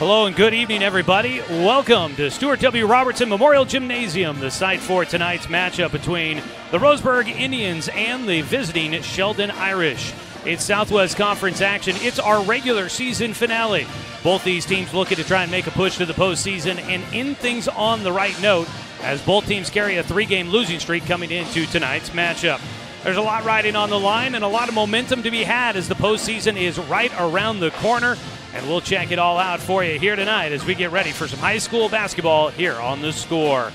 Hello and good evening, everybody. Welcome to Stuart W. Robertson Memorial Gymnasium, the site for tonight's matchup between the Roseburg Indians and the visiting Sheldon Irish. It's Southwest Conference action. It's our regular season finale. Both these teams looking to try and make a push to the postseason and end things on the right note as both teams carry a 3-game losing streak coming into tonight's matchup. There's a lot riding on the line and a lot of momentum to be had as the postseason is right around the corner. And we'll check it all out for you here tonight as we get ready for some high school basketball here on The Score.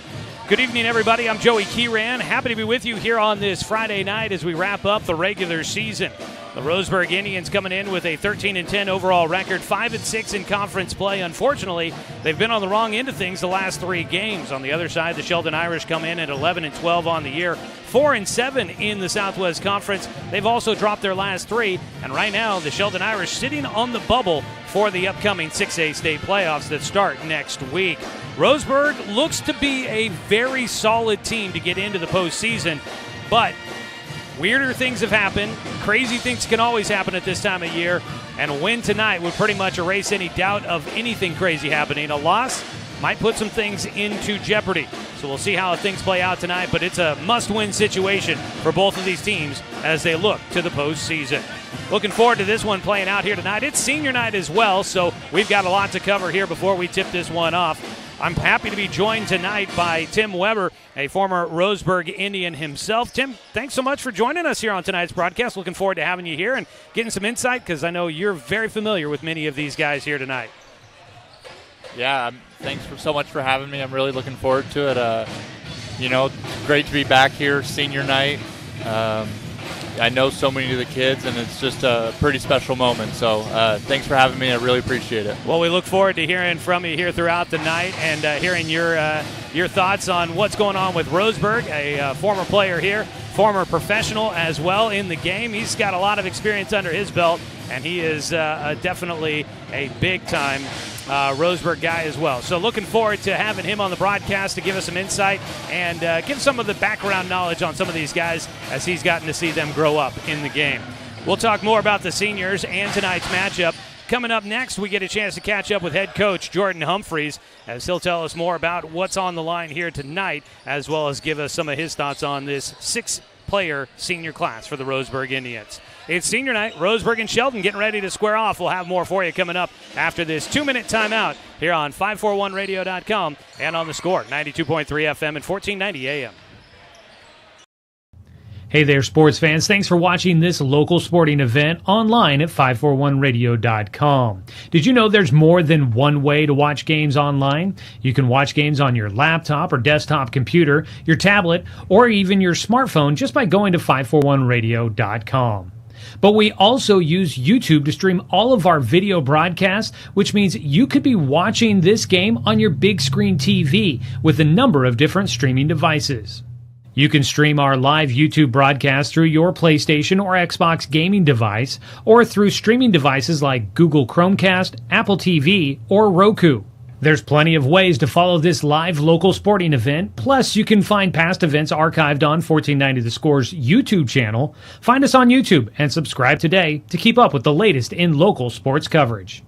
Good evening, everybody. I'm Joey Kieran. Happy to be with you here on this Friday night as we wrap up the regular season. The Roseburg Indians coming in with a 13-10 overall record, 5-6 in conference play. Unfortunately, they've been on the wrong end of things the last 3 games. On the other side, the Sheldon Irish come in at 11-12 on the year, 4-7 in the Southwest Conference. They've also dropped their last 3, and right now the Sheldon Irish sitting on the bubble for the upcoming 6A state playoffs that start next week. Roseburg looks to be a very solid team to get into the postseason, but weirder things have happened. Crazy things can always happen at this time of year, and a win tonight would pretty much erase any doubt of anything crazy happening. A loss might put some things into jeopardy. So we'll see how things play out tonight, but it's a must-win situation for both of these teams as they look to the postseason. Looking forward to this one playing out here tonight. It's senior night as well, so we've got a lot to cover here before we tip this one off. I'm happy to be joined tonight by Tim Weber, a former Roseburg Indian himself. Tim, thanks so much for joining us here on tonight's broadcast. Looking forward to having you here and getting some insight because I know you're very familiar with many of these guys here tonight. Yeah, thanks so much for having me. I'm really looking forward to it. Great to be back here, senior night. I know so many of the kids, and it's just a pretty special moment. So thanks for having me. I really appreciate it. Well, we look forward to hearing from you here throughout the night and hearing your thoughts on what's going on with Roseburg, a former player here, former professional as well in the game. He's got a lot of experience under his belt, and he is definitely a big-time Roseburg guy as well. So looking forward to having him on the broadcast to give us some insight and give some of the background knowledge on some of these guys as he's gotten to see them grow up in the game. We'll talk more about the seniors and tonight's matchup. Coming up next, we get a chance to catch up with head coach Jordan Humphreys as he'll tell us more about what's on the line here tonight, as well as give us some of his thoughts on this 6-player senior class for the Roseburg Indians. It's senior night. Roseburg and Sheldon getting ready to square off. We'll have more for you coming up after this 2-minute timeout here on 541radio.com and on The Score, 92.3 FM and 1490 AM. Hey there, sports fans. Thanks for watching this local sporting event online at 541radio.com. Did you know there's more than one way to watch games online? You can watch games on your laptop or desktop computer, your tablet, or even your smartphone just by going to 541radio.com. But we also use YouTube to stream all of our video broadcasts, which means you could be watching this game on your big screen TV with a number of different streaming devices. You can stream our live YouTube broadcast through your PlayStation or Xbox gaming device or through streaming devices like Google Chromecast, Apple TV, or Roku. There's plenty of ways to follow this live local sporting event. Plus, you can find past events archived on 1490 The Score's YouTube channel. Find us on YouTube and subscribe today to keep up with the latest in local sports coverage.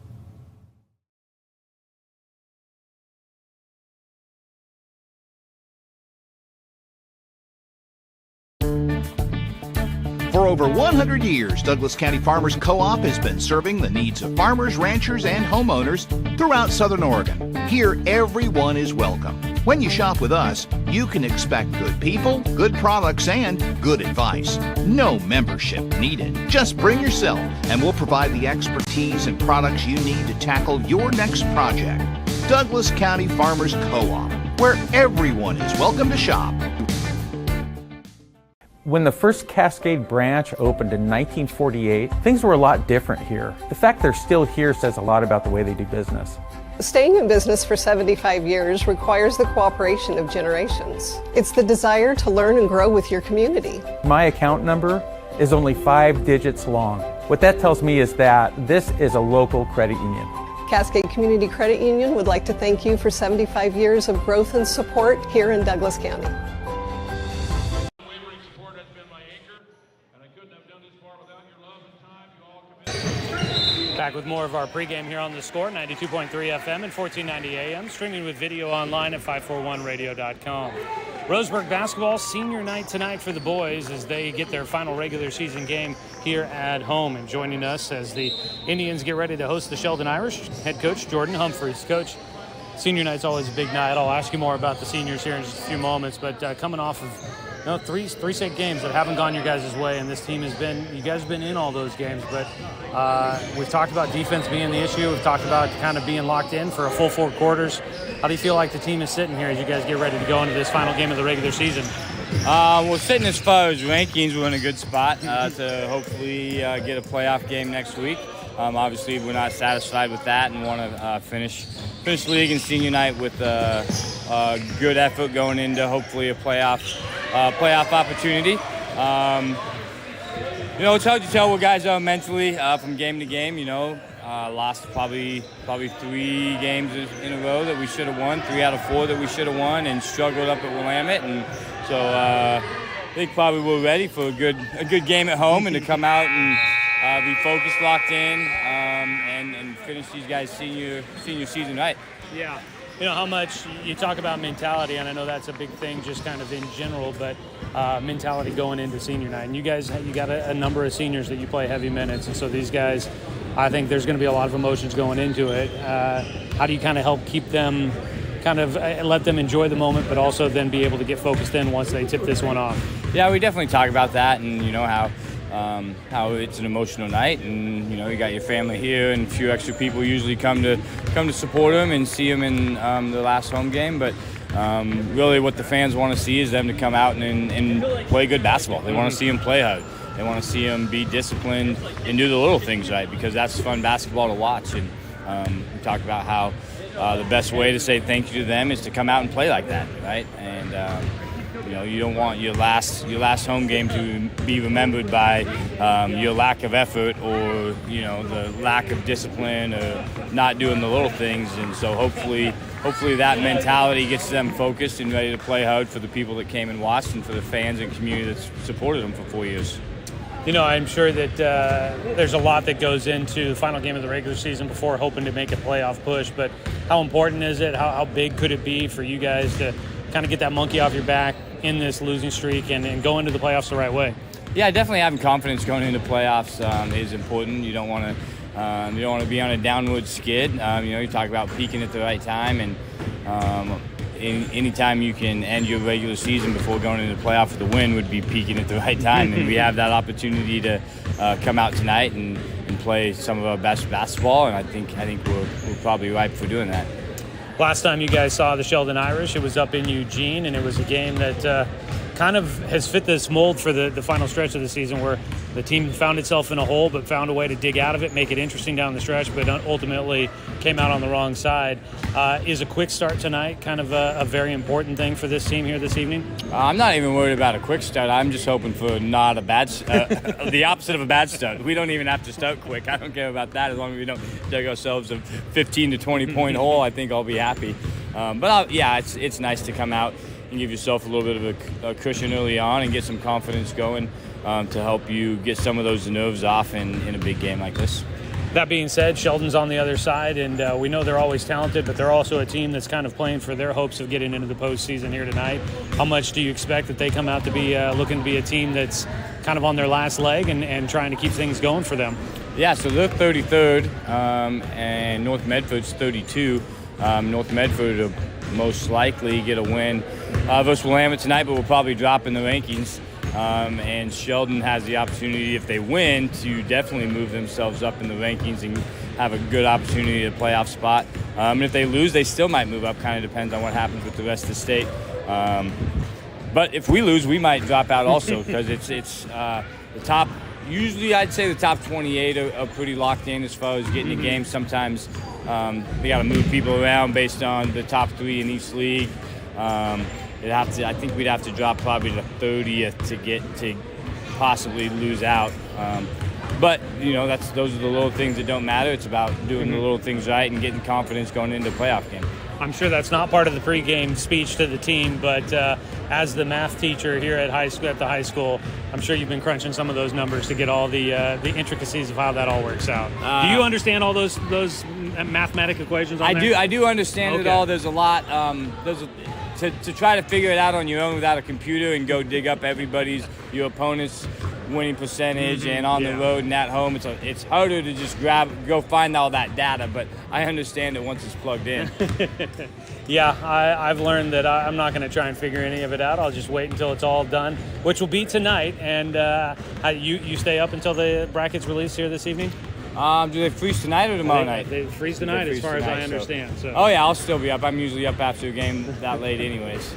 For over 100 years, Douglas County Farmers Co-op has been serving the needs of farmers, ranchers, and homeowners throughout Southern Oregon. Here, everyone is welcome. When you shop with us, you can expect good people, good products, and good advice. No membership needed. Just bring yourself, and we'll provide the expertise and products you need to tackle your next project. Douglas County Farmers Co-op, where everyone is welcome to shop. When the first Cascade branch opened in 1948, things were a lot different here. The fact they're still here says a lot about the way they do business. Staying in business for 75 years requires the cooperation of generations. It's the desire to learn and grow with your community. My account number is only 5 digits long. What that tells me is that this is a local credit union. Cascade Community Credit Union would like to thank you for 75 years of growth and support here in Douglas County. Back with more of our pregame here on The Score, 92.3 FM and 1490 AM, streaming with video online at 541radio.com. Roseburg basketball senior night tonight for the boys as they get their final regular season game here at home. And joining us as the Indians get ready to host the Sheldon Irish, head coach Jordan Humphreys. Coach, senior night's always a big night. I'll ask you more about the seniors here in just a few moments, but coming off of three straight games that haven't gone your guys' way, and this team you guys have been in all those games, but we've talked about defense being the issue. We've talked about kind of being locked in for a full 4 quarters. How do you feel like the team is sitting here as you guys get ready to go into this final game of the regular season? We're sitting as far as rankings. We're in a good spot to hopefully get a playoff game next week. Obviously, we're not satisfied with that and want to finish league and senior night with good effort going into hopefully a playoff opportunity. It's hard to tell where guys are mentally from game to game. Lost probably 3 games in a row that we should have won, 3 out of 4 that we should have won, and struggled up at Willamette. And so I think probably we're ready for a good game at home and to come out and be focused, locked in, and finish these guys' senior season right. Yeah. How much you talk about mentality, and I know that's a big thing just kind of in general, but mentality going into senior night. And you got a number of seniors that you play heavy minutes, and so these guys, I think there's going to be a lot of emotions going into it. How do you kind of help keep them, let them enjoy the moment, but also then be able to get focused in once they tip this one off? Yeah, we definitely talk about that, and how it's an emotional night, and you got your family here, and a few extra people usually come to support them and see them in the last home game. But really, what the fans want to see is them to come out and play good basketball. They want to see them play hard. They want to see them be disciplined and do the little things right, because that's fun basketball to watch. And we talk about how the best way to say thank you to them is to come out and play like that, right? And you don't want your last home game to be remembered by your lack of effort or the lack of discipline or not doing the little things. And so hopefully that mentality gets them focused and ready to play hard for the people that came and watched and for the fans and community that's supported them for 4 years. I'm sure that there's a lot that goes into the final game of the regular season before hoping to make a playoff push, but how important is it? How big could it be for you guys to kind of get that monkey off your back in this losing streak and go into the playoffs the right way? Yeah, definitely having confidence going into playoffs is important. You don't want to be on a downward skid. You talk about peaking at the right time, and anytime you can end your regular season before going into the playoff with a win would be peaking at the right time. And we have that opportunity to come out tonight and play some of our best basketball, and I think we're probably ripe for doing that. Last time you guys saw the Sheldon Irish, it was up in Eugene, and it was a game that kind of has fit this mold for the final stretch of the season, where the team found itself in a hole but found a way to dig out of it, make it interesting down the stretch, but ultimately came out on the wrong side. Is a quick start tonight kind of a very important thing for this team here this evening? I'm not even worried about a quick start. I'm just hoping for not a bad the opposite of a bad start. We don't even have to start quick. I don't care about that. As long as we don't dig ourselves a 15 to 20 point hole, I think I'll be happy. It's nice to come out and give yourself a little bit of a cushion early on and get some confidence going to help you get some of those nerves off in a big game like this. That being said, Sheldon's on the other side, and we know they're always talented, but they're also a team that's kind of playing for their hopes of getting into the postseason here tonight. How much do you expect that they come out to be looking to be a team that's kind of on their last leg and trying to keep things going for them? Yeah, so they're 33rd, and North Medford's 32. North Medford will most likely get a win versus Willamette tonight, but we'll probably drop in the rankings. And Sheldon has the opportunity, if they win, to definitely move themselves up in the rankings and have a good opportunity at a playoff spot. And if they lose, they still might move up. Kind of depends on what happens with the rest of the state. But if we lose, we might drop out also, because it's the top. Usually, I'd say the top 28 are pretty locked in as far as getting the game. Sometimes they got to move people around based on the top 3 in each league. I think we'd have to drop probably to 30th to get to possibly lose out. But those are the little things that don't matter. It's about doing the little things right and getting confidence going into the playoff game. I'm sure that's not part of the pregame speech to the team, but as the math teacher here at the high school, I'm sure you've been crunching some of those numbers to get all the intricacies of how that all works out. Do you understand all those mathematic equations? I do understand it all. There's a lot. To try to figure it out on your own without a computer and go dig up your opponent's winning percentage and on the road and at home, it's harder to just go find all that data, but I understand it once it's plugged in. Yeah, I've learned that I'm not going to try and figure any of it out. I'll just wait until it's all done, which will be tonight. And you stay up until the brackets release here this evening? Do they freeze tonight or tomorrow night? They freeze tonight, as far as I understand. So. Oh, yeah, I'll still be up. I'm usually up after a game that late anyways.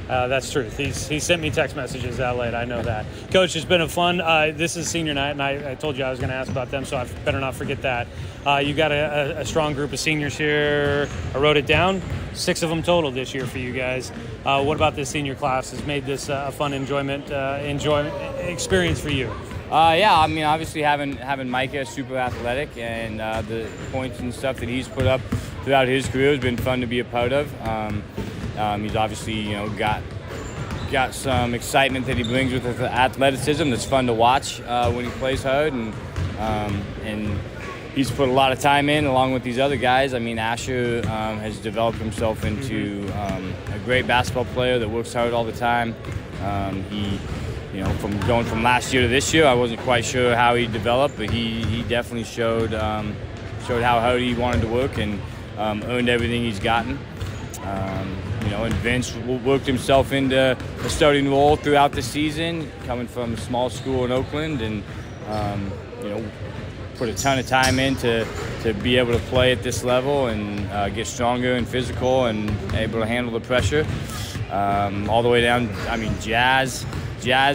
That's true. He sent me text messages that late. I know that. Coach, it's been a fun. This is senior night, and I told you I was going to ask about them, so I better not forget that. You got a strong group of seniors here. I wrote it down. 6 of them total this year for you guys. What about this senior class has made this a fun enjoyment experience for you? Yeah, I mean, obviously having Micah super athletic and the points and stuff that he's put up throughout his career has been fun to be a part of. He's obviously, got some excitement that he brings with his athleticism that's fun to watch when he plays hard, and he's put a lot of time in along with these other guys. I mean, Asher has developed himself into a great basketball player that works hard all the time. From going from last year to this year, I wasn't quite sure how he developed, but he definitely showed how hard he wanted to work and earned everything he's gotten. And Vince worked himself into a starting role throughout the season, coming from a small school in Oakland, and put a ton of time in to be able to play at this level and get stronger and physical and able to handle the pressure. All the way down, I mean, Jazz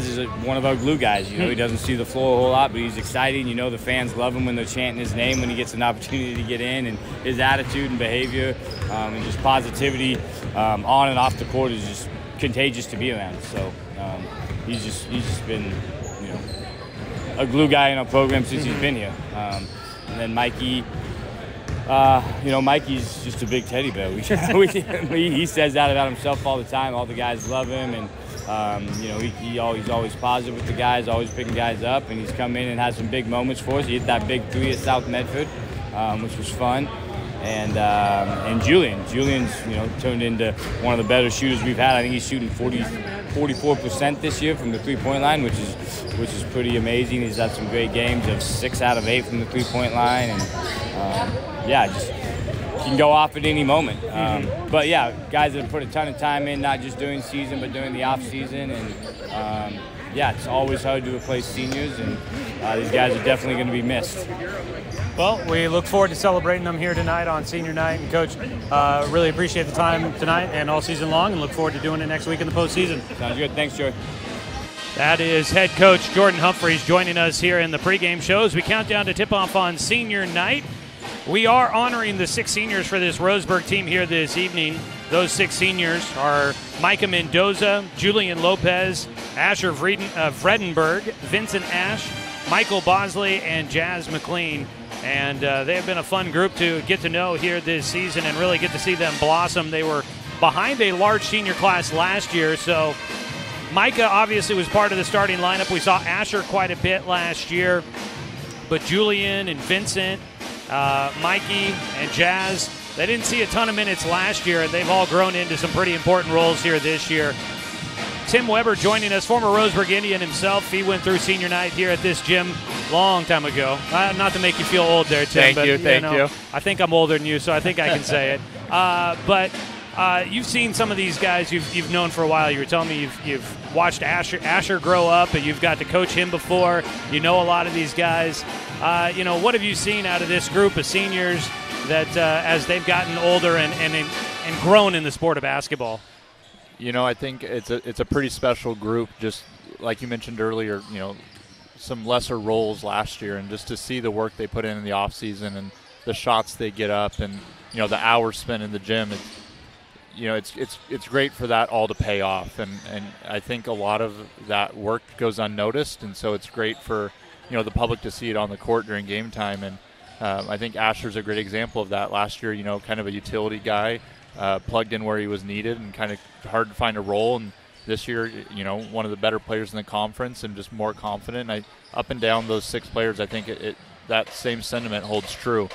is one of our glue guys. He doesn't see the floor a whole lot, but he's exciting. The fans love him when they're chanting his name when he gets an opportunity to get in, and his attitude and behavior and just positivity on and off the court is just contagious to be around. So he's just been a glue guy in our program since he's been here. And then Mikey. Mikey's just a big teddy bear. He says that about himself all the time. All the guys love him, and he's always positive with the guys, always picking guys up, and he's come in and had some big moments for us. He hit that big 3 at South Medford, which was fun. And Julian's turned into one of the better shooters we've had. I think he's shooting 44% this year from the 3-point line, which is pretty amazing. He's had some great games of 6 out of 8 from the 3-point line, and just he can go off at any moment. But yeah, guys that have put a ton of time in, not just during season but during the off season, and it's always hard to replace seniors, and these guys are definitely going to be missed. Well, we look forward to celebrating them here tonight on senior night. And Coach, really appreciate the time tonight and all season long, and look forward to doing it next week in the postseason. Sounds good. Thanks, Joey. That is head coach Jordan Humphreys joining us here in the pregame show as we count down to tip-off on senior night. We are honoring the 6 seniors for this Roseburg team here this evening. Those 6 seniors are Micah Mendoza, Julian Lopez, Asher Vredenberg, Vincent Ash, Michael Bosley, and Jazz McLean. And they have been a fun group to get to know here this season and really get to see them blossom. They were behind a large senior class last year, so Micah obviously was part of the starting lineup. We saw Asher quite a bit last year, but Julian and Vincent, Mikey and Jazz, they didn't see a ton of minutes last year, and they've all grown into some pretty important roles here this year. Tim Weber joining us, former Roseburg Indian himself. He went through senior night here at this gym long time ago. Not to make you feel old there, Tim. Thank you. I think I'm older than you, so I think I can say it. But you've seen some of these guys you've known for a while. You were telling me you've watched Asher grow up, and you've got to coach him before. You know a lot of these guys. What have you seen out of this group of seniors that as they've gotten older and grown in the sport of basketball? I think it's a pretty special group. Just like you mentioned earlier, some lesser roles last year, and just to see the work they put in the off season and the shots they get up, and the hours spent in the gym. It's great for that all to pay off, and I think a lot of that work goes unnoticed, and so it's great for the public to see it on the court during game time. And I think Asher's a great example of that. Last year, kind of a utility guy plugged in where he was needed and kind of hard to find a role. And this year, one of the better players in the conference and just more confident. Up and down those 6 players, I think that same sentiment holds true.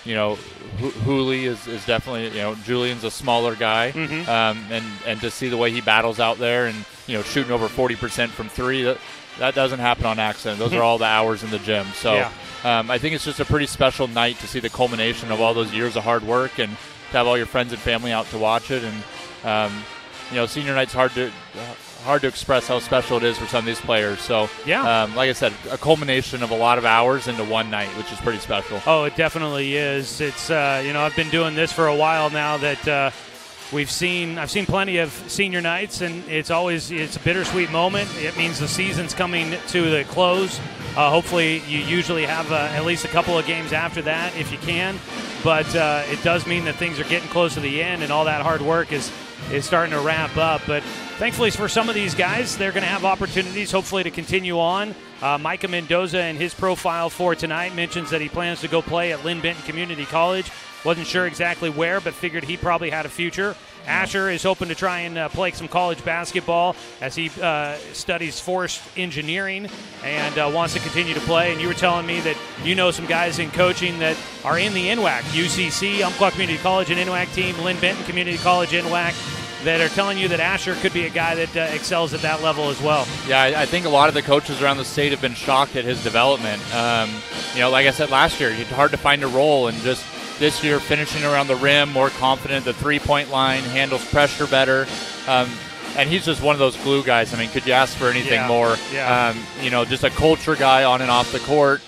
Hooley is definitely, Julian's a smaller guy, and to see the way he battles out there and, shooting over 40% from 3, that doesn't happen on accident. Those are all the hours in the gym. So I think it's just a pretty special night to see the culmination of all those years of hard work and to have all your friends and family out to watch it. And, senior night's hard to express how special it is for some of these players. So, like I said, a culmination of a lot of hours into one night, which is pretty special. Oh, it definitely is. It's I've been doing this for a while now that I've seen plenty of senior nights, and it's a bittersweet moment. It means the season's coming to the close. Hopefully you usually have at least a couple of games after that if you can. But it does mean that things are getting close to the end, and all that hard work is starting to wrap up. But thankfully for some of these guys, they're going to have opportunities hopefully to continue on. Micah Mendoza in his profile for tonight mentions that he plans to go play at Lynn Benton Community College. Wasn't sure exactly where, but figured he probably had a future. Asher is hoping to try and play some college basketball as he studies forest engineering and wants to continue to play. And you were telling me that you know some guys in coaching that are in the NWAC, UCC, Umpqua Community College and NWAC team, Lynn Benton Community College, NWAC, that are telling you that Asher could be a guy that excels at that level as well. Yeah, I think a lot of the coaches around the state have been shocked at his development. Like I said last year, it's hard to find a role, and just this year finishing around the rim, more confident, the three-point line, handles pressure better. And he's just one of those glue guys. I mean, could you ask for anything more? Yeah. Just a culture guy on and off the court,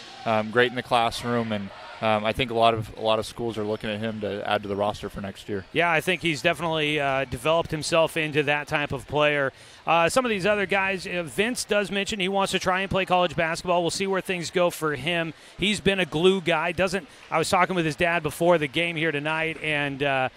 great in the classroom, and I think a lot of schools are looking at him to add to the roster for next year. Yeah, I think he's definitely developed himself into that type of player. Some of these other guys, Vince does mention he wants to try and play college basketball. We'll see where things go for him. He's been a glue guy. I was talking with his dad before the game here tonight, and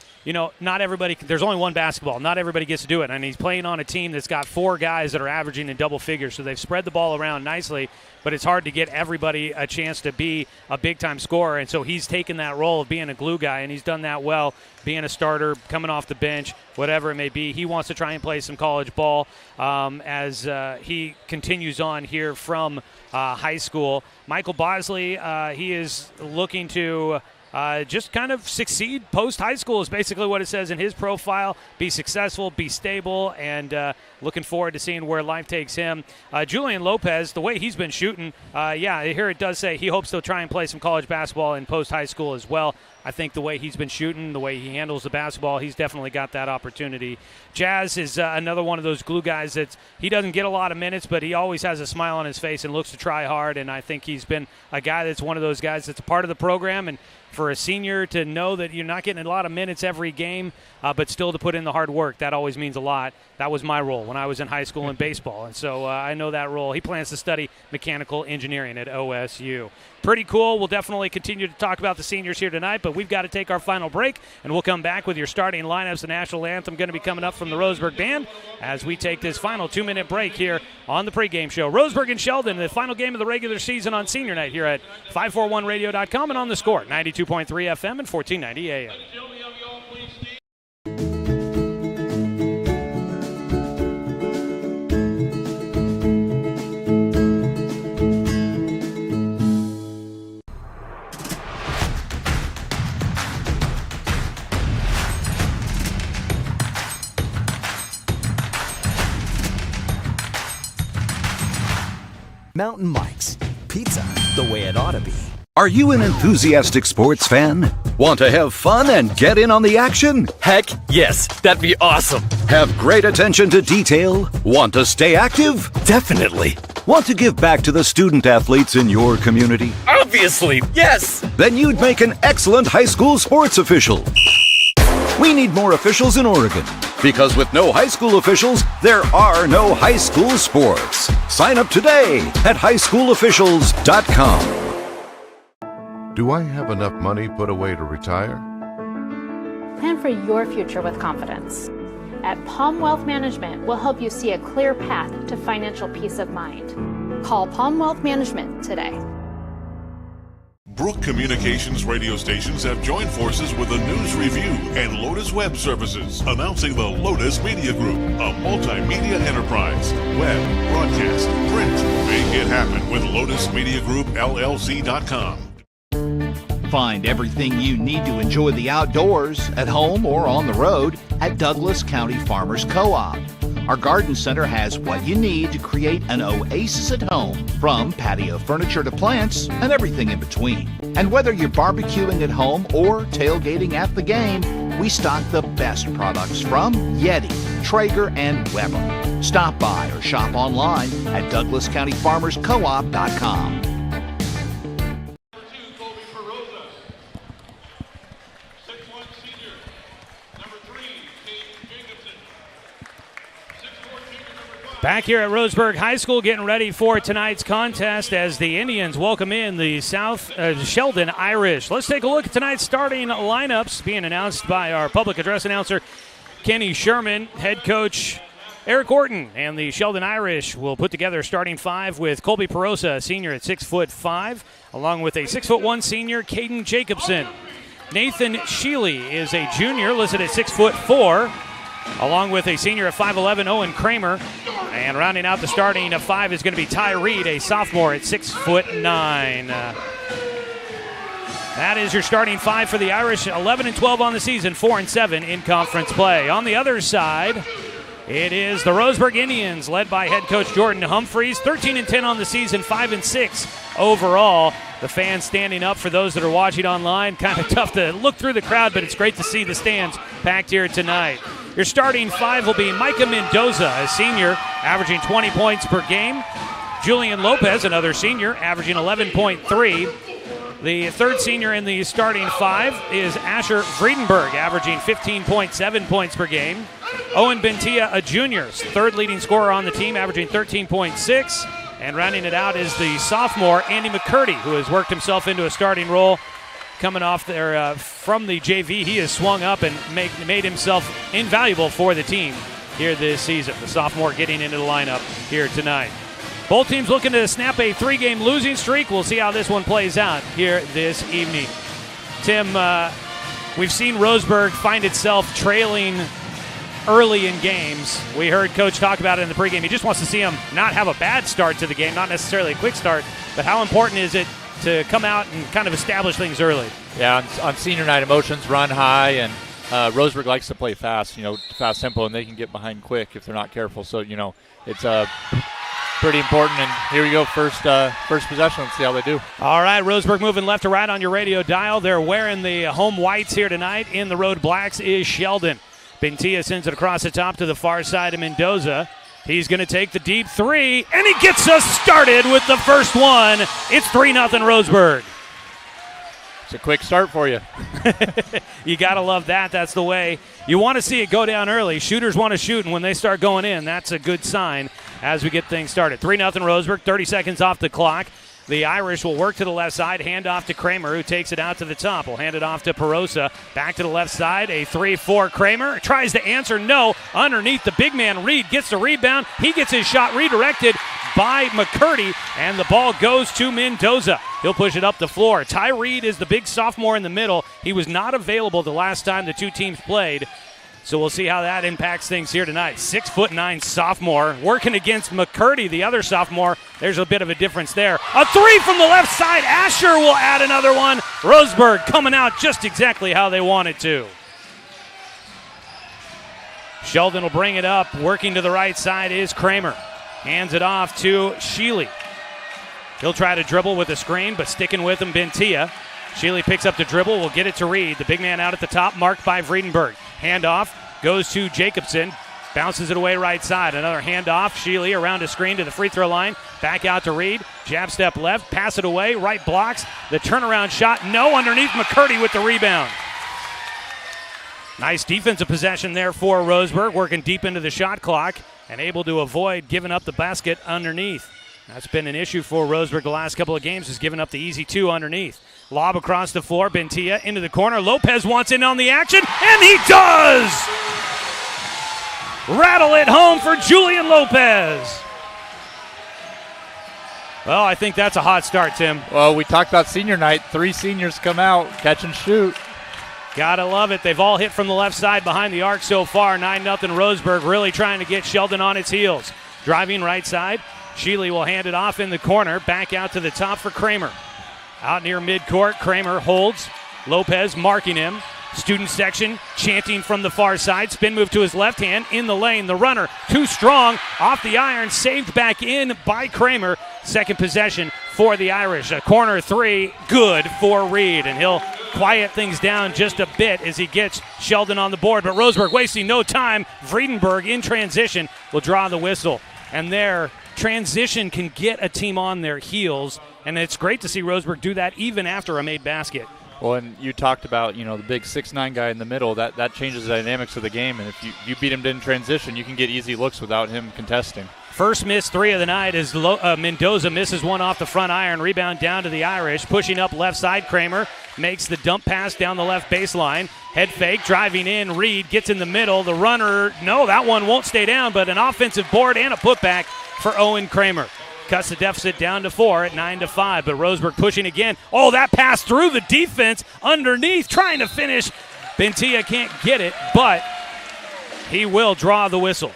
not everybody. There's only one basketball. Not everybody gets to do it, and he's playing on a team that's got 4 guys that are averaging in double figures. So they've spread the ball around nicely, but it's hard to get everybody a chance to be a big-time scorer. And so he's taken that role of being a glue guy, and he's done that well, being a starter, coming off the bench, whatever it may be. He wants to try and play some college ball as he continues on here from high school. Michael Bosley, he is looking to just kind of succeed post-high school is basically what it says in his profile. Be successful, be stable, and looking forward to seeing where life takes him. Julian Lopez, the way he's been shooting, here it does say he hopes to try and play some college basketball in post-high school as well. I think the way he's been shooting, the way he handles the basketball, he's definitely got that opportunity. Jazz is another one of those glue guys that he doesn't get a lot of minutes, but he always has a smile on his face and looks to try hard, and I think he's been a guy that's one of those guys that's a part of the program, and for a senior to know that you're not getting a lot of minutes every game, but still to put in the hard work, that always means a lot. That was my role when I was in high school in baseball, and so I know that role. He plans to study mechanical engineering at OSU. Pretty cool. We'll definitely continue to talk about the seniors here tonight, but we've got to take our final break, and we'll come back with your starting lineups. The national anthem going to be coming up from the Roseburg Band as we take this final 2-minute break here on the pregame show. Roseburg and Sheldon, the final game of the regular season on senior night here at 541radio.com and on the Score, 92.3 FM and 1490 AM. Mountain Mike's, pizza the way it ought to be. Are you an enthusiastic sports fan? Want to have fun and get in on the action? Heck, yes, that'd be awesome. Have great attention to detail? Want to stay active? Definitely. Want to give back to the student athletes in your community? Obviously, yes. Then you'd make an excellent high school sports official. We need more officials in Oregon, because with no high school officials, there are no high school sports. Sign up today at highschoolofficials.com. Do I have enough money put away to retire? Plan for your future with confidence. At Palm Wealth Management, we'll help you see a clear path to financial peace of mind. Call Palm Wealth Management today. Brook Communications radio stations have joined forces with the News Review and Lotus Web Services, announcing the Lotus Media Group, a multimedia enterprise. Web, broadcast, print. Make it happen with LotusMediaGroupLLC.com. Find everything you need to enjoy the outdoors, at home or on the road, at Douglas County Farmers Co-op. Our garden center has what you need to create an oasis at home, from patio furniture to plants and everything in between. And whether you're barbecuing at home or tailgating at the game, we stock the best products from Yeti, Traeger, and Weber. Stop by or shop online at DouglasCountyFarmersCoop.com. Back here at Roseburg High School, getting ready for tonight's contest as the Indians welcome in the Sheldon Irish. Let's take a look at tonight's starting lineups being announced by our public address announcer, Kenny Sherman. Head coach Eric Orton and the Sheldon Irish will put together a starting five with Colby Perosa, a senior at 6'5", along with a 6'1" senior, Caden Jacobson. Nathan Sheely is a junior, listed at 6'4", along with a senior at 5'11", Owen Kramer. And rounding out the starting five is going to be Ty Reed, a sophomore at 6'9". That is your starting five for the Irish. 11-12 on the season, 4-7 in conference play. On the other side, it is the Roseburg Indians, led by head coach Jordan Humphreys. 13-10 on the season, 5-6 overall. The fans standing up for those that are watching online. Kind of tough to look through the crowd, but it's great to see the stands packed here tonight. Your starting five will be Micah Mendoza, a senior, averaging 20 points per game. Julian Lopez, another senior, averaging 11.3. The third senior in the starting five is Asher Friedenberg, averaging 15.7 points per game. Owen Bentia, a junior, third leading scorer on the team, averaging 13.6. And rounding it out is the sophomore, Andy McCurdy, who has worked himself into a starting role. Coming off there from the JV, he has swung up and made himself invaluable for the team here this season. The sophomore getting into the lineup here tonight. Both teams looking to snap a 3-game losing streak. We'll see how this one plays out here this evening. Tim, we've seen Roseburg find itself trailing early in games. We heard Coach talk about it in the pregame. He just wants to see them not have a bad start to the game, not necessarily a quick start, but how important is it to come out and kind of establish things early? Yeah, on senior night, emotions run high, and Roseburg likes to play fast, fast tempo, and they can get behind quick if they're not careful. So, it's pretty important. And here we go, first possession. Let's see how they do. All right, Roseburg moving left to right on your radio dial. They're wearing the home whites here tonight. In the road blacks is Sheldon. Bentia sends it across the top to the far side of Mendoza. He's going to take the deep three, and he gets us started with the first one. It's 3-0 Roseburg. It's a quick start for you. You got to love that. That's the way you want to see it go down early. Shooters want to shoot, and when they start going in, that's a good sign as we get things started. 3-0 Roseburg, 30 seconds off the clock. The Irish will work to the left side, hand off to Kramer, who takes it out to the top. We'll hand it off to Perosa. Back to the left side, a 3-4 Kramer. Tries to answer, no. Underneath, the big man Reed gets the rebound. He gets his shot redirected by McCurdy, and the ball goes to Mendoza. He'll push it up the floor. Ty Reed is the big sophomore in the middle. He was not available the last time the two teams played. So we'll see how that impacts things here tonight. 6'9" sophomore working against McCurdy, the other sophomore. There's a bit of a difference there. A three from the left side. Asher will add another one. Roseburg coming out just exactly how they wanted to. Sheldon will bring it up. Working to the right side is Kramer. Hands it off to Sheely. He'll try to dribble with a screen, but sticking with him, Bentia. Sheely picks up the dribble, will get it to Reed. The big man out at the top, marked by Friedenberg. Handoff goes to Jacobson. Bounces it away right side. Another handoff. Sheely around a screen to the free throw line. Back out to Reed. Jab step left. Pass it away. Right blocks. The turnaround shot. No. Underneath McCurdy with the rebound. Nice defensive possession there for Roseburg. Working deep into the shot clock and able to avoid giving up the basket underneath. That's been an issue for Roseburg the last couple of games, is giving up the easy two underneath. Lob across the floor. Bentia into the corner. Lopez wants in on the action, and he does! Rattle it home for Julian Lopez. Well, I think that's a hot start, Tim. Well, we talked about senior night. 3 seniors come out, catch and shoot. Gotta love it. They've all hit from the left side behind the arc so far. 9-0 Roseburg, really trying to get Sheldon on its heels. Driving right side. Shealy will hand it off in the corner. Back out to the top for Kramer. Out near midcourt, Kramer holds. Lopez marking him. Student section chanting from the far side. Spin move to his left hand. In the lane, the runner too strong. Off the iron, saved back in by Kramer. Second possession for the Irish. A corner 3, good for Reed. And he'll quiet things down just a bit as he gets Sheldon on the board. But Roseburg wasting no time. Vredenberg in transition will draw the whistle. And their transition can get a team on their heels. And it's great to see Roseburg do that even after a made basket. Well, and you talked about, the big 6'9" guy in the middle. That changes the dynamics of the game. And if you beat him in transition, you can get easy looks without him contesting. First missed 3 of the night as Mendoza misses one off the front iron. Rebound down to the Irish. Pushing up left side, Kramer makes the dump pass down the left baseline. Head fake, driving in. Reed gets in the middle. The runner, no, that one won't stay down, but an offensive board and a putback for Owen Kramer. Cuts the deficit down to 4 at 9-5, but Roseburg pushing again. Oh, that pass through the defense underneath, trying to finish. Bentia can't get it, but he will draw the whistle.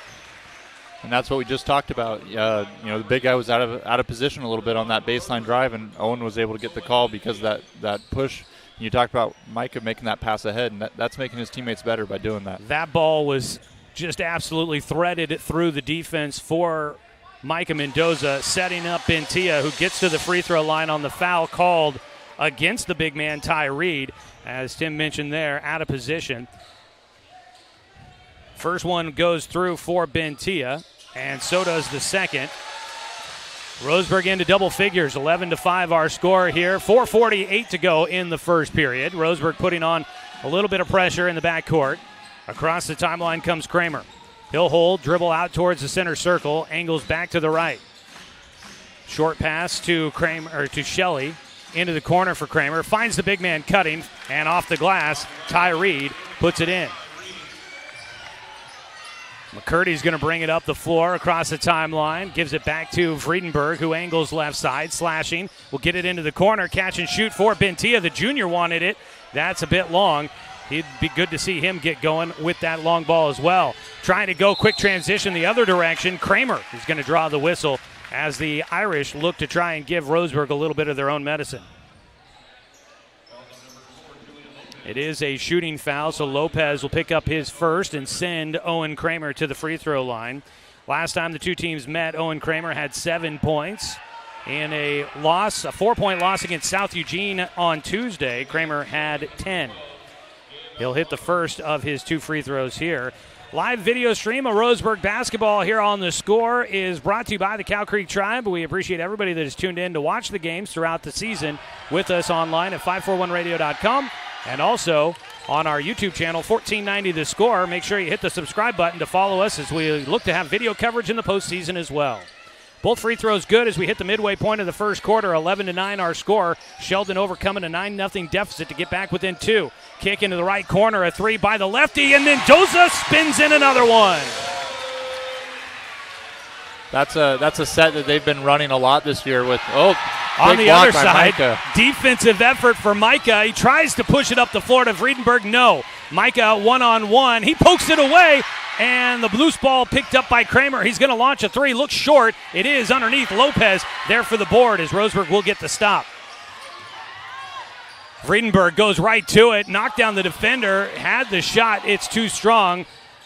And that's what we just talked about. The big guy was out of position a little bit on that baseline drive, and Owen was able to get the call because of that push. You talked about Micah making that pass ahead, and that's making his teammates better by doing that. That ball was just absolutely threaded through the defense for Micah Mendoza, setting up Bentia, who gets to the free throw line on the foul called against the big man Ty Reed. As Tim mentioned there, out of position. First one goes through for Bentia, and so does the second. Roseburg into double figures, 11-5 our score here. 4:48 to go in the first period. Roseburg putting on a little bit of pressure in the backcourt. Across the timeline comes Kramer. He'll hold, dribble out towards the center circle, angles back to the right. Short pass to Shelley, into the corner for Kramer, finds the big man cutting, and off the glass, Ty Reed puts it in. McCurdy's going to bring it up the floor across the timeline, gives it back to Vredenberg, who angles left side, slashing, will get it into the corner, catch and shoot for Bentia. The junior wanted it. That's a bit long. It'd be good to see him get going with that long ball as well. Trying to go quick transition the other direction. Kramer is going to draw the whistle as the Irish look to try and give Roseburg a little bit of their own medicine. It is a shooting foul, so Lopez will pick up his first and send Owen Kramer to the free throw line. Last time the two teams met, Owen Kramer had 7 points. In a 4-point loss against South Eugene on Tuesday, Kramer had 10. He'll hit the first of his 2 free throws here. Live video stream of Roseburg basketball here on The Score is brought to you by the Cow Creek Tribe. We appreciate everybody that has tuned in to watch the games throughout the season with us online at 541radio.com and also on our YouTube channel, 1490 The Score. Make sure you hit the subscribe button to follow us as we look to have video coverage in the postseason as well. Both free throws good as we hit the midway point of the first quarter. 11-9 our score. Sheldon overcoming a 9-0 deficit to get back within 2. Kick into the right corner, a 3 by the lefty, and Mendoza spins in another one. That's a set that they've been running a lot this year with, on the other side, Micah. Defensive effort for Micah. He tries to push it up the floor to Vredenberg. No. Micah one-on-one. He pokes it away, and the loose ball picked up by Kramer. He's going to launch a 3. Looks short. It is underneath. Lopez there for the board as Roseburg will get the stop. Vredenberg goes right to it. Knocked down the defender. Had the shot. It's too strong.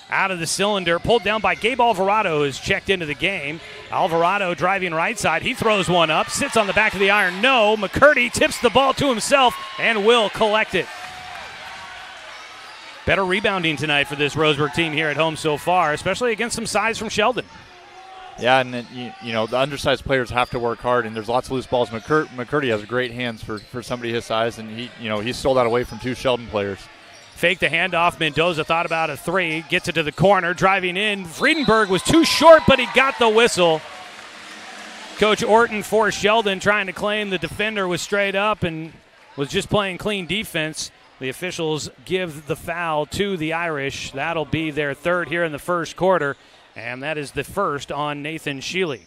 Out of the cylinder, pulled down by Gabe Alvarado, who's checked into the game. Alvarado driving right side. He throws one up, sits on the back of the iron. No, McCurdy tips the ball to himself and will collect it. Better rebounding tonight for this Roseburg team here at home so far, especially against some size from Sheldon. Yeah, and then, the undersized players have to work hard, and there's lots of loose balls. McCurdy has great hands for somebody his size, and he stole that away from 2 Sheldon players. Fake the handoff. Mendoza thought about a 3. Gets it to the corner. Driving in. Vredenberg was too short, but he got the whistle. Coach Orton for Sheldon trying to claim the defender was straight up and was just playing clean defense. The officials give the foul to the Irish. That'll be their 3rd here in the first quarter, and that is the first on Nathan Shealy.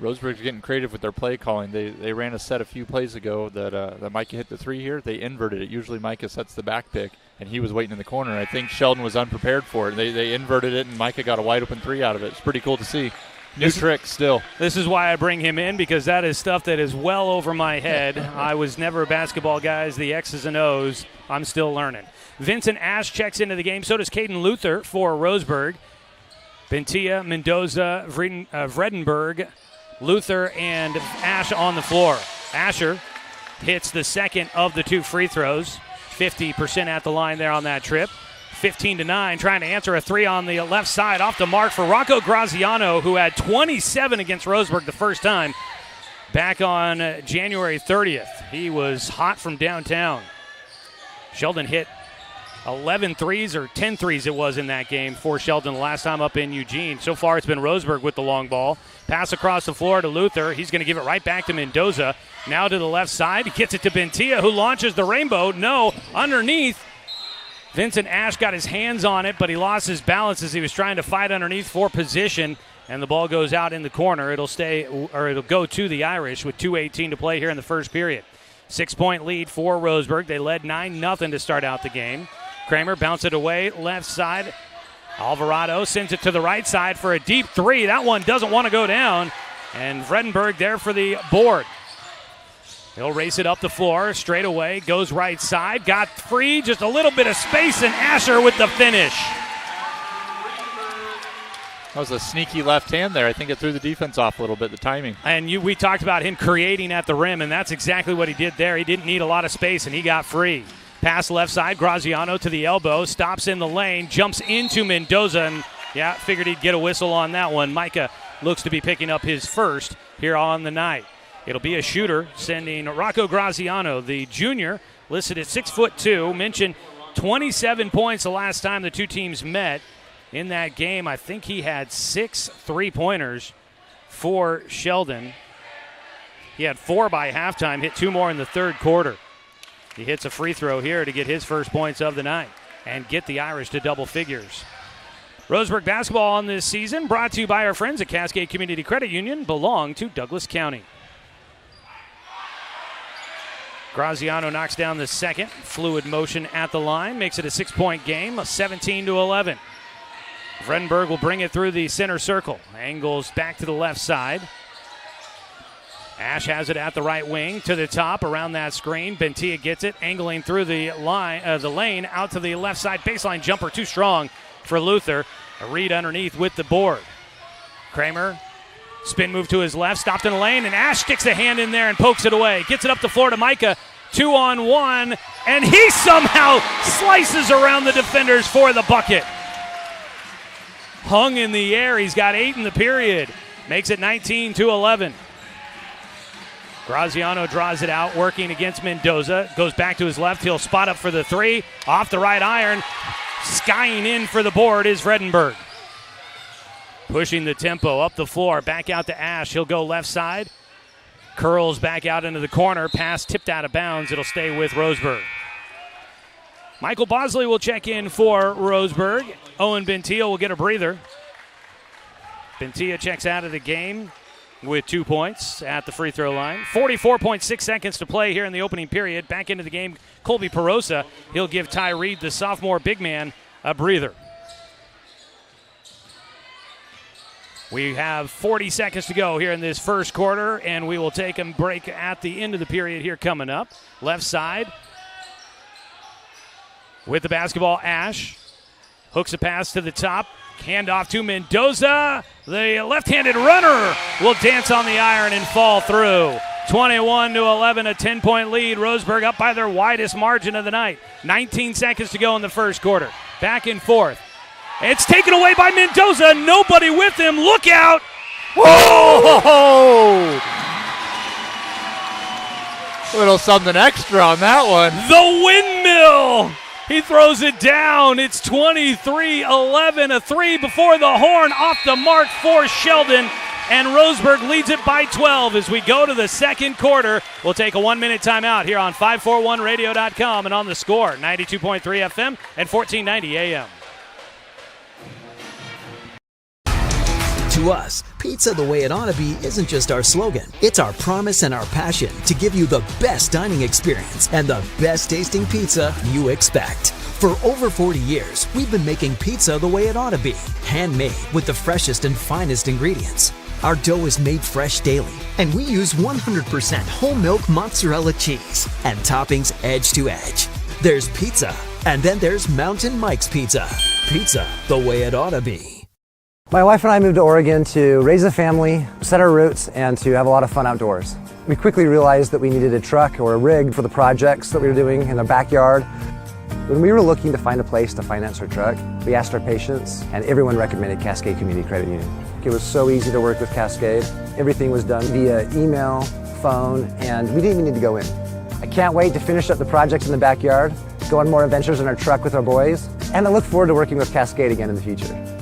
Roseburg's getting creative with their play calling. They ran a set a few plays ago that Micah hit the 3 here. They inverted it. Usually Micah sets the back pick, and he was waiting in the corner. I think Sheldon was unprepared for it. They inverted it, and Micah got a wide open 3 out of it. It's pretty cool to see. New trick still. This is why I bring him in, because that is stuff that is well over my head. I was never a basketball guy. The X's and O's, I'm still learning. Vincent Ash checks into the game. So does Caden Luther for Roseburg. Bentia, Mendoza, Vredenberg, Luther, and Ash on the floor. Asher hits the second of the 2 free throws. 50% at the line there on that trip. 15-9, trying to answer a 3 on the left side. Off the mark for Rocco Graziano, who had 27 against Roseburg the first time back on January 30th. He was hot from downtown. Sheldon hit 11 threes, or 10 threes it was in that game for Sheldon the last time up in Eugene. So far it's been Roseburg with the long ball. Pass across the floor to Luther. He's going to give it right back to Mendoza. Now to the left side. He gets it to Bentia, who launches the rainbow. No, underneath. Vincent Ash got his hands on it, but he lost his balance as he was trying to fight underneath for position, and the ball goes out in the corner. It'll go to the Irish with 2:18 to play here in the first period. 6-point lead for Roseburg. They led 9-0 to start out the game. Kramer bounce it away, left side. Alvarado sends it to the right side for a deep 3. That one doesn't want to go down, and Vredenberg there for the board. He'll race it up the floor, straight away, goes right side, got free, just a little bit of space, and Asher with the finish. That was a sneaky left hand there. I think it threw the defense off a little bit, the timing. And we talked about him creating at the rim, and that's exactly what he did there. He didn't need a lot of space, and he got free. Pass left side, Graziano to the elbow, stops in the lane, jumps into Mendoza, and figured he'd get a whistle on that one. Micah looks to be picking up his first here on the night. It'll be a shooter, sending Rocco Graziano, the junior, listed at 6'2", mentioned 27 points the last time the two teams met. In that game, I think he had 6 3-pointers for Sheldon. He had 4 by halftime, hit 2 more in the third quarter. He hits a free throw here to get his first points of the night and get the Irish to double figures. Roseburg basketball on this season brought to you by our friends at Cascade Community Credit Union, belong to Douglas County. Graziano knocks down the second. Fluid motion at the line. Makes it a 6-point game, 17-11. Vredenberg will bring it through the center circle. Angles back to the left side. Ash has it at the right wing to the top around that screen. Bentia gets it, angling through the lane out to the left side. Baseline jumper too strong for Luther. A read underneath with the board. Kramer. Spin move to his left, stopped in the lane, and Ash sticks a hand in there and pokes it away. Gets it up the floor to Micah, 2-on-1, and he somehow slices around the defenders for the bucket. Hung in the air. He's got 8 in the period. Makes it 19-11. Graziano draws it out, working against Mendoza. Goes back to his left. He'll spot up for the 3. Off the right iron. Skying in for the board is Vredenberg. Pushing the tempo up the floor, back out to Ash. He'll go left side. Curls back out into the corner. Pass tipped out of bounds. It'll stay with Roseburg. Michael Bosley will check in for Roseburg. Owen Bentia will get a breather. Bentia checks out of the game with 2 points at the free throw line. 44.6 seconds to play here in the opening period. Back into the game, Colby Perosa. He'll give Ty Reed, the sophomore big man, a breather. We have 40 seconds to go here in this first quarter, and we will take a break at the end of the period here coming up. Left side with the basketball, Ash. Hooks a pass to the top. Handoff to Mendoza. The left-handed runner will dance on the iron and fall through. 21-11, a 10-point lead. Roseburg up by their widest margin of the night. 19 seconds to go in the first quarter. Back and forth. It's taken away by Mendoza. Nobody with him. Look out. Whoa! Little something extra on that one. The windmill. He throws it down. It's 23-11. A 3 before the horn. Off the mark for Sheldon. And Roseburg leads it by 12 as we go to the second quarter. We'll take a 1-minute timeout here on 541radio.com and on the Score, 92.3 FM and 1490 AM. To To us, pizza the way it ought to be isn't just our slogan. It's our promise and our passion to give you the best dining experience and the best tasting pizza you expect. For over 40 years, we've been making pizza the way it ought to be. Handmade with the freshest and finest ingredients. Our dough is made fresh daily, and we use 100% whole milk mozzarella cheese and toppings edge to edge. There's pizza, and then there's Mountain Mike's Pizza. Pizza the way it ought to be. My wife and I moved to Oregon to raise a family, set our roots, and to have a lot of fun outdoors. We quickly realized that we needed a truck or a rig for the projects that we were doing in the backyard. When we were looking to find a place to finance our truck, we asked our patients, and everyone recommended Cascade Community Credit Union. It was so easy to work with Cascade. Everything was done via email, phone, and we didn't even need to go in. I can't wait to finish up the projects in the backyard, go on more adventures in our truck with our boys, and I look forward to working with Cascade again in the future.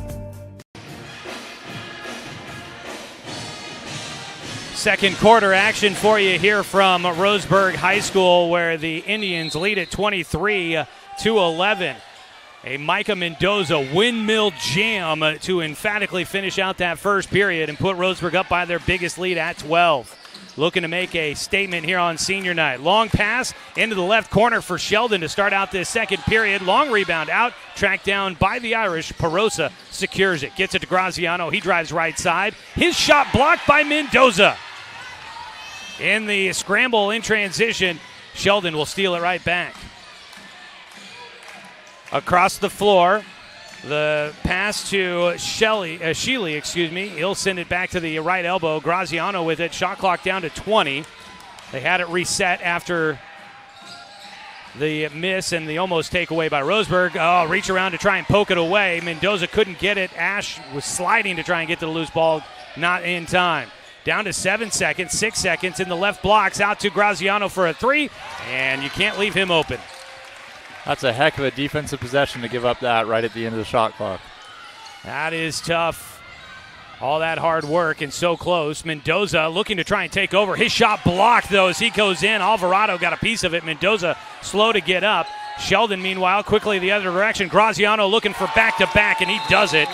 Second quarter action for you here from Roseburg High School, where the Indians lead at 23-11. A Micah Mendoza windmill jam to emphatically finish out that first period and put Roseburg up by their biggest lead at 12. Looking to make a statement here on senior night. Long pass into the left corner for Sheldon to start out this second period. Long rebound out, tracked down by the Irish. Perosa secures it, gets it to Graziano. He drives right side. His shot blocked by Mendoza. In the scramble in transition, Sheldon will steal it right back. Across the floor, the pass to Sheely, He'll send it back to the right elbow. Graziano with it. Shot clock down to 20. They had it reset after the miss and the almost takeaway by Roseburg. Oh, reach around to try and poke it away. Mendoza couldn't get it. Ash was sliding to try and get to the loose ball. Not in time. Down to 7 seconds, 6 seconds in the left blocks. Out to Graziano for a three, and you can't leave him open. That's a heck of a defensive possession to give up that right at the end of the shot clock. That is tough. All that hard work and so close. Mendoza looking to try and take over. His shot blocked, though, as he goes in. Alvarado got a piece of it. Mendoza slow to get up. Sheldon, meanwhile, quickly the other direction. Graziano looking for back-to-back, and he does it.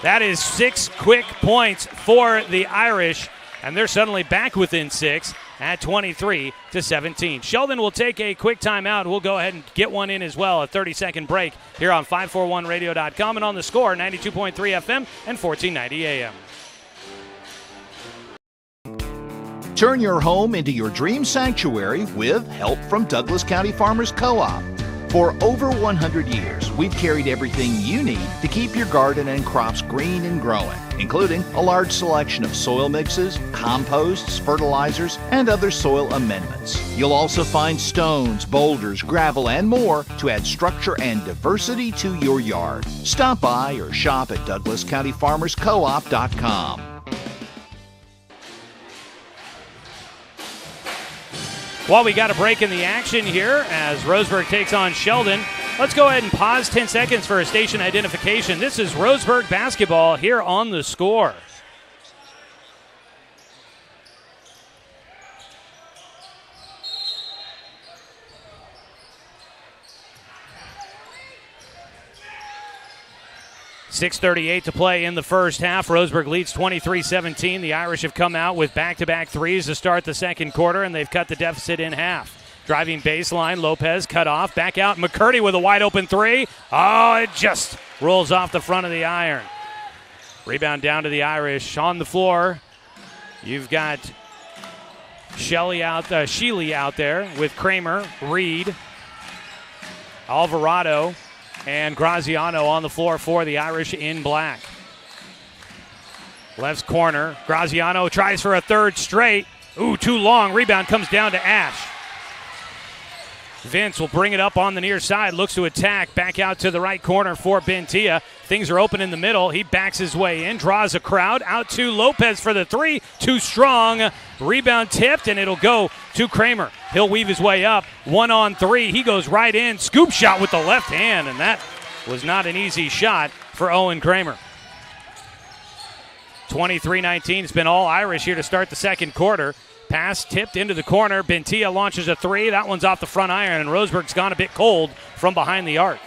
That is 6 quick points for the Irish, and they're suddenly back within 6 at 23-17. Sheldon will take a quick timeout. We'll go ahead and get one in as well, a 30-second break here on 541radio.com and on the Score, 92.3 FM and 1490 AM. Turn your home into your dream sanctuary with help from Douglas County Farmers Co-op. For over 100 years, we've carried everything you need to keep your garden and crops green and growing, including a large selection of soil mixes, composts, fertilizers, and other soil amendments. You'll also find stones, boulders, gravel, and more to add structure and diversity to your yard. Stop by or shop at DouglasCountyFarmersCoop.com. While we got a break in the action here as Roseburg takes on Sheldon, let's go ahead and pause 10 seconds for a station identification. This is Roseburg basketball here on the Score. .6:38 to play in the first half. Roseburg leads 23-17. The Irish have come out with back-to-back threes to start the second quarter, and they've cut the deficit in half. Driving baseline, Lopez cut off. Back out, McCurdy with a wide-open three. Oh, it just rolls off the front of the iron. Rebound down to the Irish. On the floor, you've got Sheely out there with Kramer, Reed, Alvarado, and Graziano on the floor for the Irish in black. Left corner, Graziano tries for a third straight. Ooh, too long. Rebound comes down to Ash. Vince will bring it up on the near side, looks to attack, back out to the right corner for Bentia. Things are open in the middle. He backs his way in, draws a crowd, out to Lopez for the three. Too strong. Rebound tipped, and it'll go to Kramer. He'll weave his way up. 1-on-3. He goes right in. Scoop shot with the left hand, and that was not an easy shot for Owen Kramer. 23-19. It's been all Irish here to start the second quarter. Pass tipped into the corner. Bentia launches a three. That one's off the front iron, and Roseburg's gone a bit cold from behind the arc.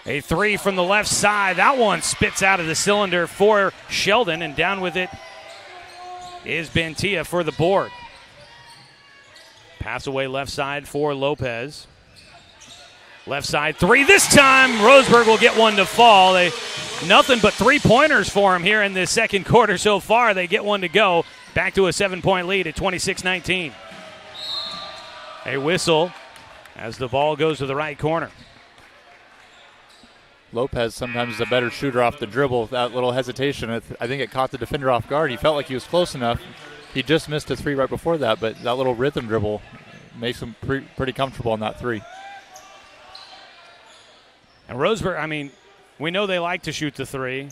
A three from the left side. That one spits out of the cylinder for Sheldon, and down with it is Bentia for the board. Pass away left side for Lopez. Left side three. This time, Roseburg will get one to fall. Nothing but three-pointers for him here in the second quarter so far. They get one to go. Back to a 7-point lead at 26-19. A whistle as the ball goes to the right corner. Lopez sometimes is a better shooter off the dribble with that little hesitation. I think it caught the defender off guard. He felt like he was close enough. He just missed a three right before that, but that little rhythm dribble makes him pretty comfortable on that three. And Roseburg, I mean, we know they like to shoot the three.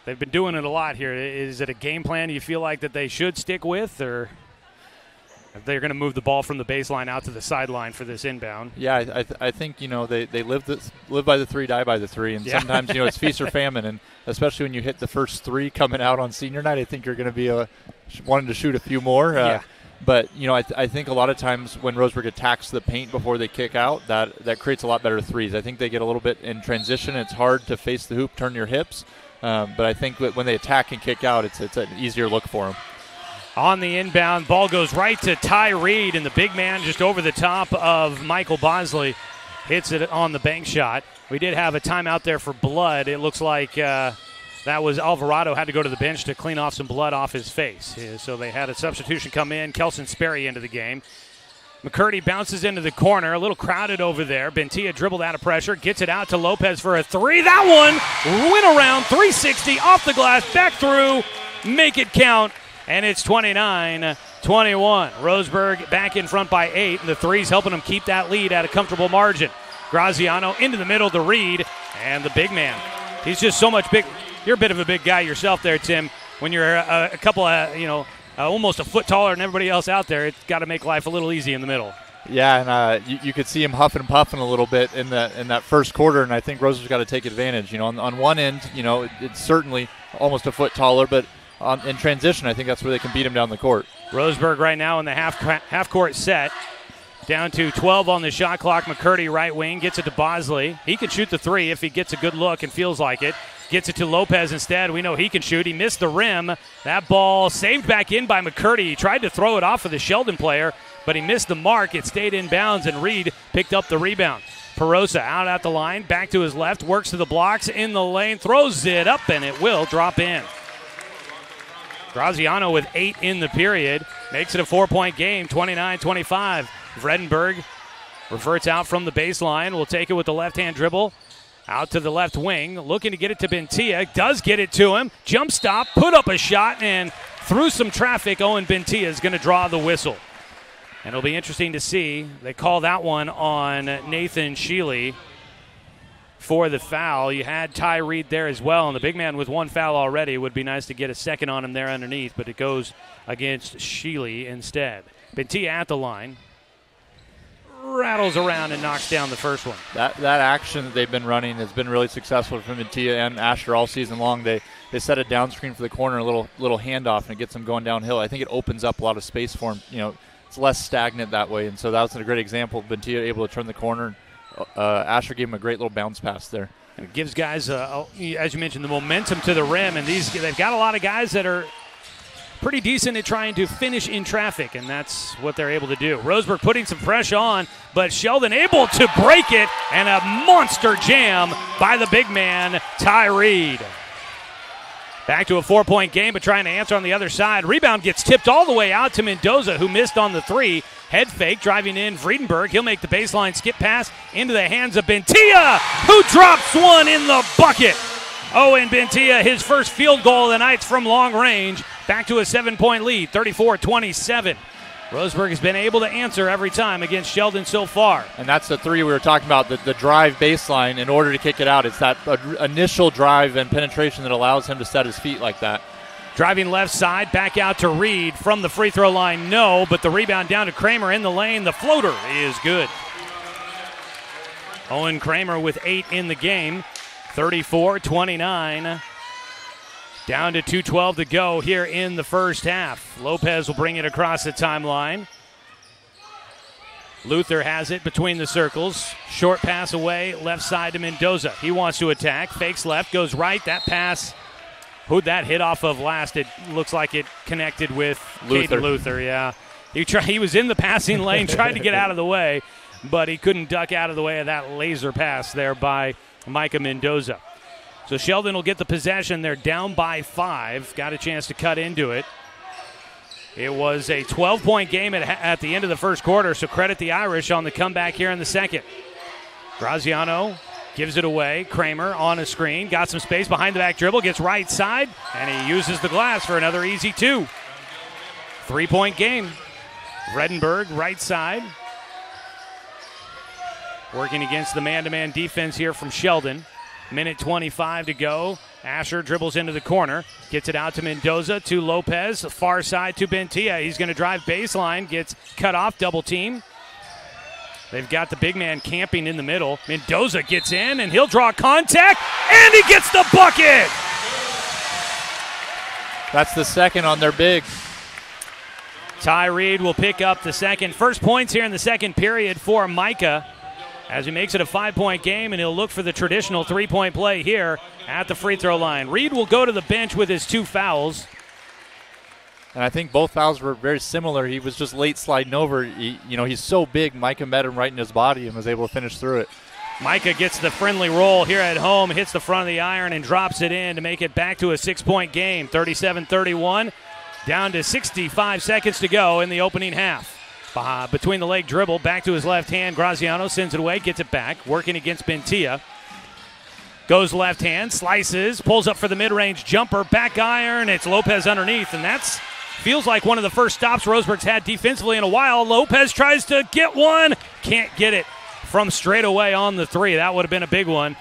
They've been doing it a lot here. Is it a game plan you feel like that they should stick with, or if they're going to move the ball from the baseline out to the sideline for this inbound? Yeah, I think, they live by the three, die by the three, and sometimes, it's feast or famine, and especially when you hit the first three coming out on senior night, I think you're going to be wanting to shoot a few more. But, I think a lot of times when Roseburg attacks the paint before they kick out, that creates a lot better threes. I think they get a little bit in transition. It's hard to face the hoop, turn your hips. But I think that when they attack and kick out, it's an easier look for them. On the inbound, ball goes right to Ty Reed, and the big man just over the top of Michael Bosley hits it on the bank shot. We did have a timeout there for blood. It looks like that was Alvarado had to go to the bench to clean off some blood off his face. So they had a substitution come in, Kelson Sperry into the game. McCurdy bounces into the corner, a little crowded over there. Bentia dribbled out of pressure, gets it out to Lopez for a three. That one went around 360 off the glass, back through, make it count, and it's 29-21. Roseburg back in front by 8, and the three's helping them keep that lead at a comfortable margin. Graziano into the middle to Reed, and the big man. He's just so much big. You're a bit of a big guy yourself there, Tim. When you're a couple of, almost a foot taller than everybody else out there, it's got to make life a little easy in the middle. Yeah, and you could see him huffing and puffing a little bit in that first quarter, and I think Roseburg's got to take advantage. On one end, it's certainly almost a foot taller, but in transition, I think that's where they can beat him down the court. Roseburg right now in the half-court set. Down to 12 on the shot clock. McCurdy, right wing, gets it to Bosley. He can shoot the three if he gets a good look and feels like it. Gets it to Lopez instead. We know he can shoot. He missed the rim. That ball saved back in by McCurdy. He tried to throw it off of the Sheldon player, but he missed the mark. It stayed in bounds, and Reed picked up the rebound. Perosa out at the line, back to his left, works to the blocks, in the lane, throws it up, and it will drop in. Graziano with 8 in the period. Makes it a 4-point game, 29-25. Vredenberg reverts out from the baseline. Will take it with the left-hand dribble. Out to the left wing. Looking to get it to Bentia. Does get it to him. Jump stop. Put up a shot. And through some traffic, Owen Bentia is going to draw the whistle. And it'll be interesting to see. They call that one on Nathan Sheely for the foul. You had Ty Reed there as well. And the big man with one foul already. It would be nice to get a second on him there underneath. But it goes against Sheely instead. Bentia at the line. Rattles around and knocks down the first one. That action that they've been running has been really successful for Bentia and Asher all season long. They set a down screen for the corner, a little handoff, and it gets them going downhill. I think it opens up a lot of space for them. It's less stagnant that way, and so that was a great example of Bentia able to turn the corner. Asher gave him a great little bounce pass there. And it gives guys, as you mentioned, the momentum to the rim, and they've got a lot of guys that are pretty decent at trying to finish in traffic, and that's what they're able to do. Roseburg putting some pressure on, but Sheldon able to break it, and a monster jam by the big man, Ty Reed. Back to a 4-point game, but trying to answer on the other side. Rebound gets tipped all the way out to Mendoza, who missed on the three. Head fake, driving in Vredenberg. He'll make the baseline skip pass into the hands of Bentia, who drops one in the bucket. Owen Bentia, his first field goal of the night from long range. Back to a 7-point lead, 34-27. Roseburg has been able to answer every time against Sheldon so far. And that's the three we were talking about, the drive baseline in order to kick it out. It's that initial drive and penetration that allows him to set his feet like that. Driving left side, back out to Reed from the free throw line, no, but the rebound down to Kramer in the lane. The floater is good. Owen Kramer with 8 in the game, 34-29. Down to 2:12 to go here in the first half. Lopez will bring it across the timeline. Luther has it between the circles. Short pass away, left side to Mendoza. He wants to attack. Fakes left, goes right. That pass, who'd that hit off of last? It looks like it connected with Luther. Caden Luther, yeah. He was in the passing lane, tried to get out of the way, but he couldn't duck out of the way of that laser pass there by Micah Mendoza. So Sheldon will get the possession. They're down by 5. Got a chance to cut into it. It was a 12-point game at the end of the first quarter, so credit the Irish on the comeback here in the second. Graziano gives it away. Kramer on a screen. Got some space behind the back dribble. Gets right side, and he uses the glass for another easy 2. 3-point game. Vredenberg, right side. Working against the man-to-man defense here from Sheldon. Minute 25 to go. Asher dribbles into the corner. Gets it out to Mendoza, to Lopez. Far side to Bentia. He's going to drive baseline. Gets cut off, double team. They've got the big man camping in the middle. Mendoza gets in, and he'll draw contact, and he gets the bucket! That's the second on their big. Ty Reed will pick up the second. First points here in the second period for Micah, as he makes it a 5-point game, and he'll look for the traditional 3-point play here at the free throw line. Reed will go to the bench with his 2 fouls. And I think both fouls were very similar. He was just late sliding over. He's so big, Micah met him right in his body and was able to finish through it. Micah gets the friendly roll here at home, hits the front of the iron, and drops it in to make it back to a 6-point game. 37-31, down to 65 seconds to go in the opening half. Between the leg dribble, back to his left hand. Graziano sends it away, gets it back, working against Bentia. Goes left hand, slices, pulls up for the mid-range jumper, back iron. It's Lopez underneath, and that's feels like one of the first stops Roseburg's had defensively in a while. Lopez tries to get one, can't get it from straight away on the 3. That would have been a big one.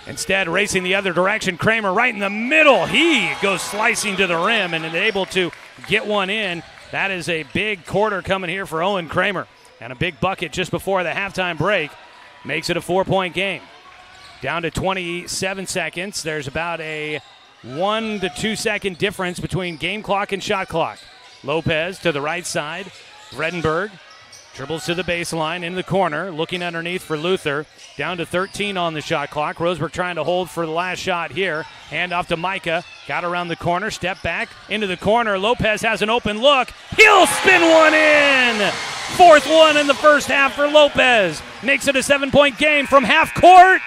Instead, racing the other direction, Kramer right in the middle. He goes slicing to the rim and is able to get one in. That is a big quarter coming here for Owen Kramer. And a big bucket just before the halftime break makes it a 4-point game. Down to 27 seconds. There's about a 1 to 2 second difference between game clock and shot clock. Lopez to the right side. Vredenberg dribbles to the baseline in the corner, looking underneath for Luther. Down to 13 on the shot clock. Roseburg trying to hold for the last shot here. Hand off to Micah. Got around the corner. Step back into the corner. Lopez has an open look. He'll spin one in. 4th one in the first half for Lopez. Makes it a 7-point game from half court.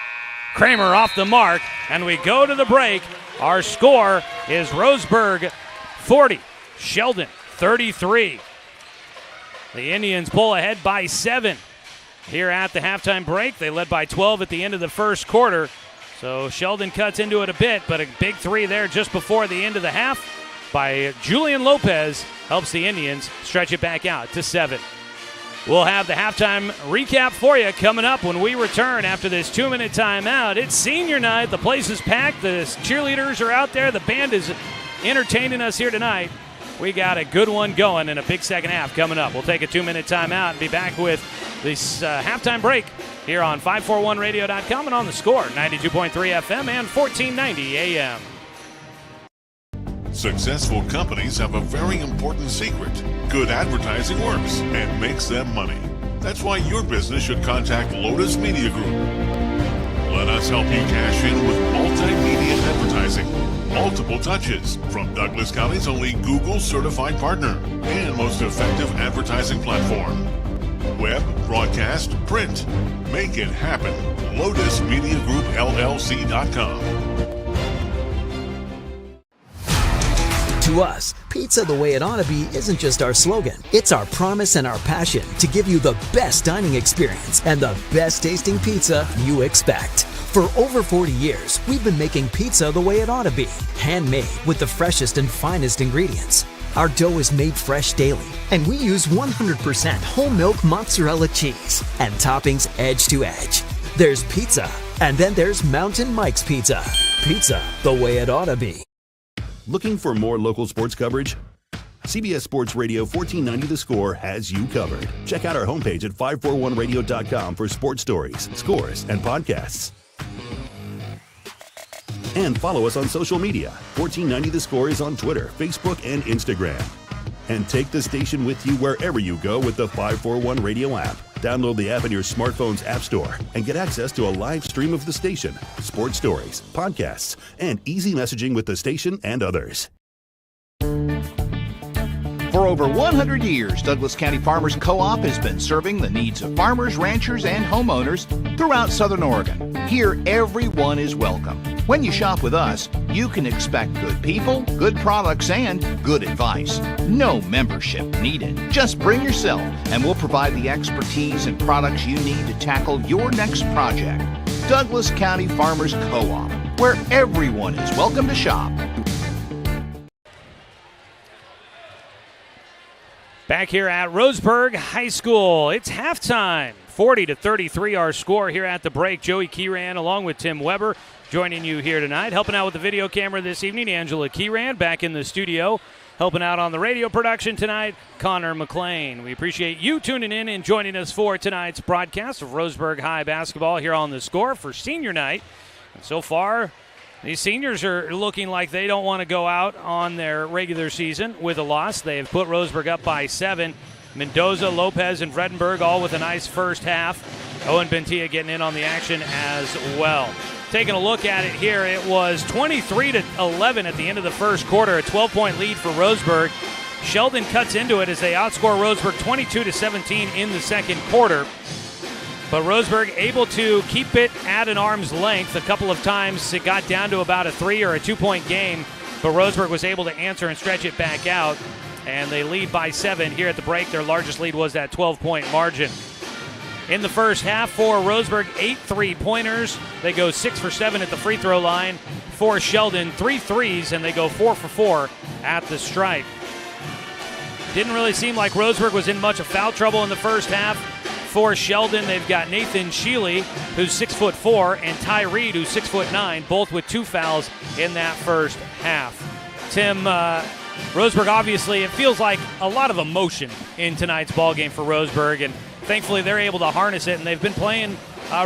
Kramer off the mark. And we go to the break. Our score is Roseburg 40, Sheldon 33. The Indians pull ahead by 7 here at the halftime break. They led by 12 at the end of the first quarter. So Sheldon cuts into it a bit, but a big 3 there just before the end of the half by Julian Lopez helps the Indians stretch it back out to 7. We'll have the halftime recap for you coming up when we return after this 2-minute timeout. It's senior night. The place is packed. The cheerleaders are out there. The band is entertaining us here tonight. We got a good one going and a big second half coming up. We'll take a 2-minute timeout and be back with this halftime break here on 541radio.com and on the Score, 92.3 FM and 1490 AM. Successful companies have a very important secret. Good advertising works and makes them money. That's why your business should contact Lotus Media Group. Let us help you cash in with multimedia advertising. Multiple touches from Douglas County's only Google-certified partner and most effective advertising platform. Web, broadcast, print. Make it happen. LotusMediaGroupLLC.com. To us, pizza the way it ought to be isn't just our slogan. It's our promise and our passion to give you the best dining experience and the best tasting pizza you expect. For over 40 years, we've been making pizza the way it ought to be. Handmade with the freshest and finest ingredients. Our dough is made fresh daily, and we use 100% whole milk mozzarella cheese and toppings edge to edge. There's pizza, and then there's Mountain Mike's Pizza. Pizza the way it ought to be. Looking for more local sports coverage? CBS Sports Radio 1490 The Score has you covered. Check out our homepage at 541radio.com for sports stories, scores, and podcasts. And follow us on social media. 1490 The Score is on Twitter, Facebook, and Instagram. And take the station with you wherever you go with the 541 Radio app. Download the app in your smartphone's app store and get access to a live stream of the station, sports stories, podcasts, and easy messaging with the station and others. For over 100 years, Douglas County Farmers Co-op has been serving the needs of farmers, ranchers, and homeowners throughout Southern Oregon. Here, everyone is welcome. When you shop with us, you can expect good people, good products, and good advice. No membership needed. Just bring yourself, and we'll provide the expertise and products you need to tackle your next project. Douglas County Farmers Co-op, where everyone is welcome to shop. Back here at Roseburg High School, it's halftime. 40-33 our score here at the break. Joey Kieran along with Tim Weber joining you here tonight. Helping out with the video camera this evening, Angela Kieran back in the studio. Helping out on the radio production tonight, Connor McLean. We appreciate you tuning in and joining us for tonight's broadcast of Roseburg High basketball here on the score for senior night. And so far, these seniors are looking like they don't want to go out on their regular season with a loss. They have put Roseburg up by 7. Mendoza, Lopez, and Vredenberg all with a nice first half. Owen Bentia getting in on the action as well. Taking a look at it here, it was 23-11 at the end of the first quarter, a 12-point lead for Roseburg. Sheldon cuts into it as they outscore Roseburg 22-17 in the second quarter. But Roseburg able to keep it at an arm's length. A couple of times it got down to about a 3 or a 2-point game, but Roseburg was able to answer and stretch it back out, and they lead by 7 here at the break. Their largest lead was that 12-point margin. In the first half for Roseburg, 8 3-pointers. They go 6 for 7 at the free throw line. For Sheldon, 3 threes, and they go 4 for 4 at the stripe. Didn't really seem like Roseburg was in much of foul trouble in the first half. For Sheldon, they've got Nathan Sheely, who's 6'4", and Ty Reed, who's 6'9", both with 2 fouls in that first half. Tim, Roseburg, obviously, it feels like a lot of emotion in tonight's ballgame for Roseburg, and thankfully they're able to harness it, and they've been playing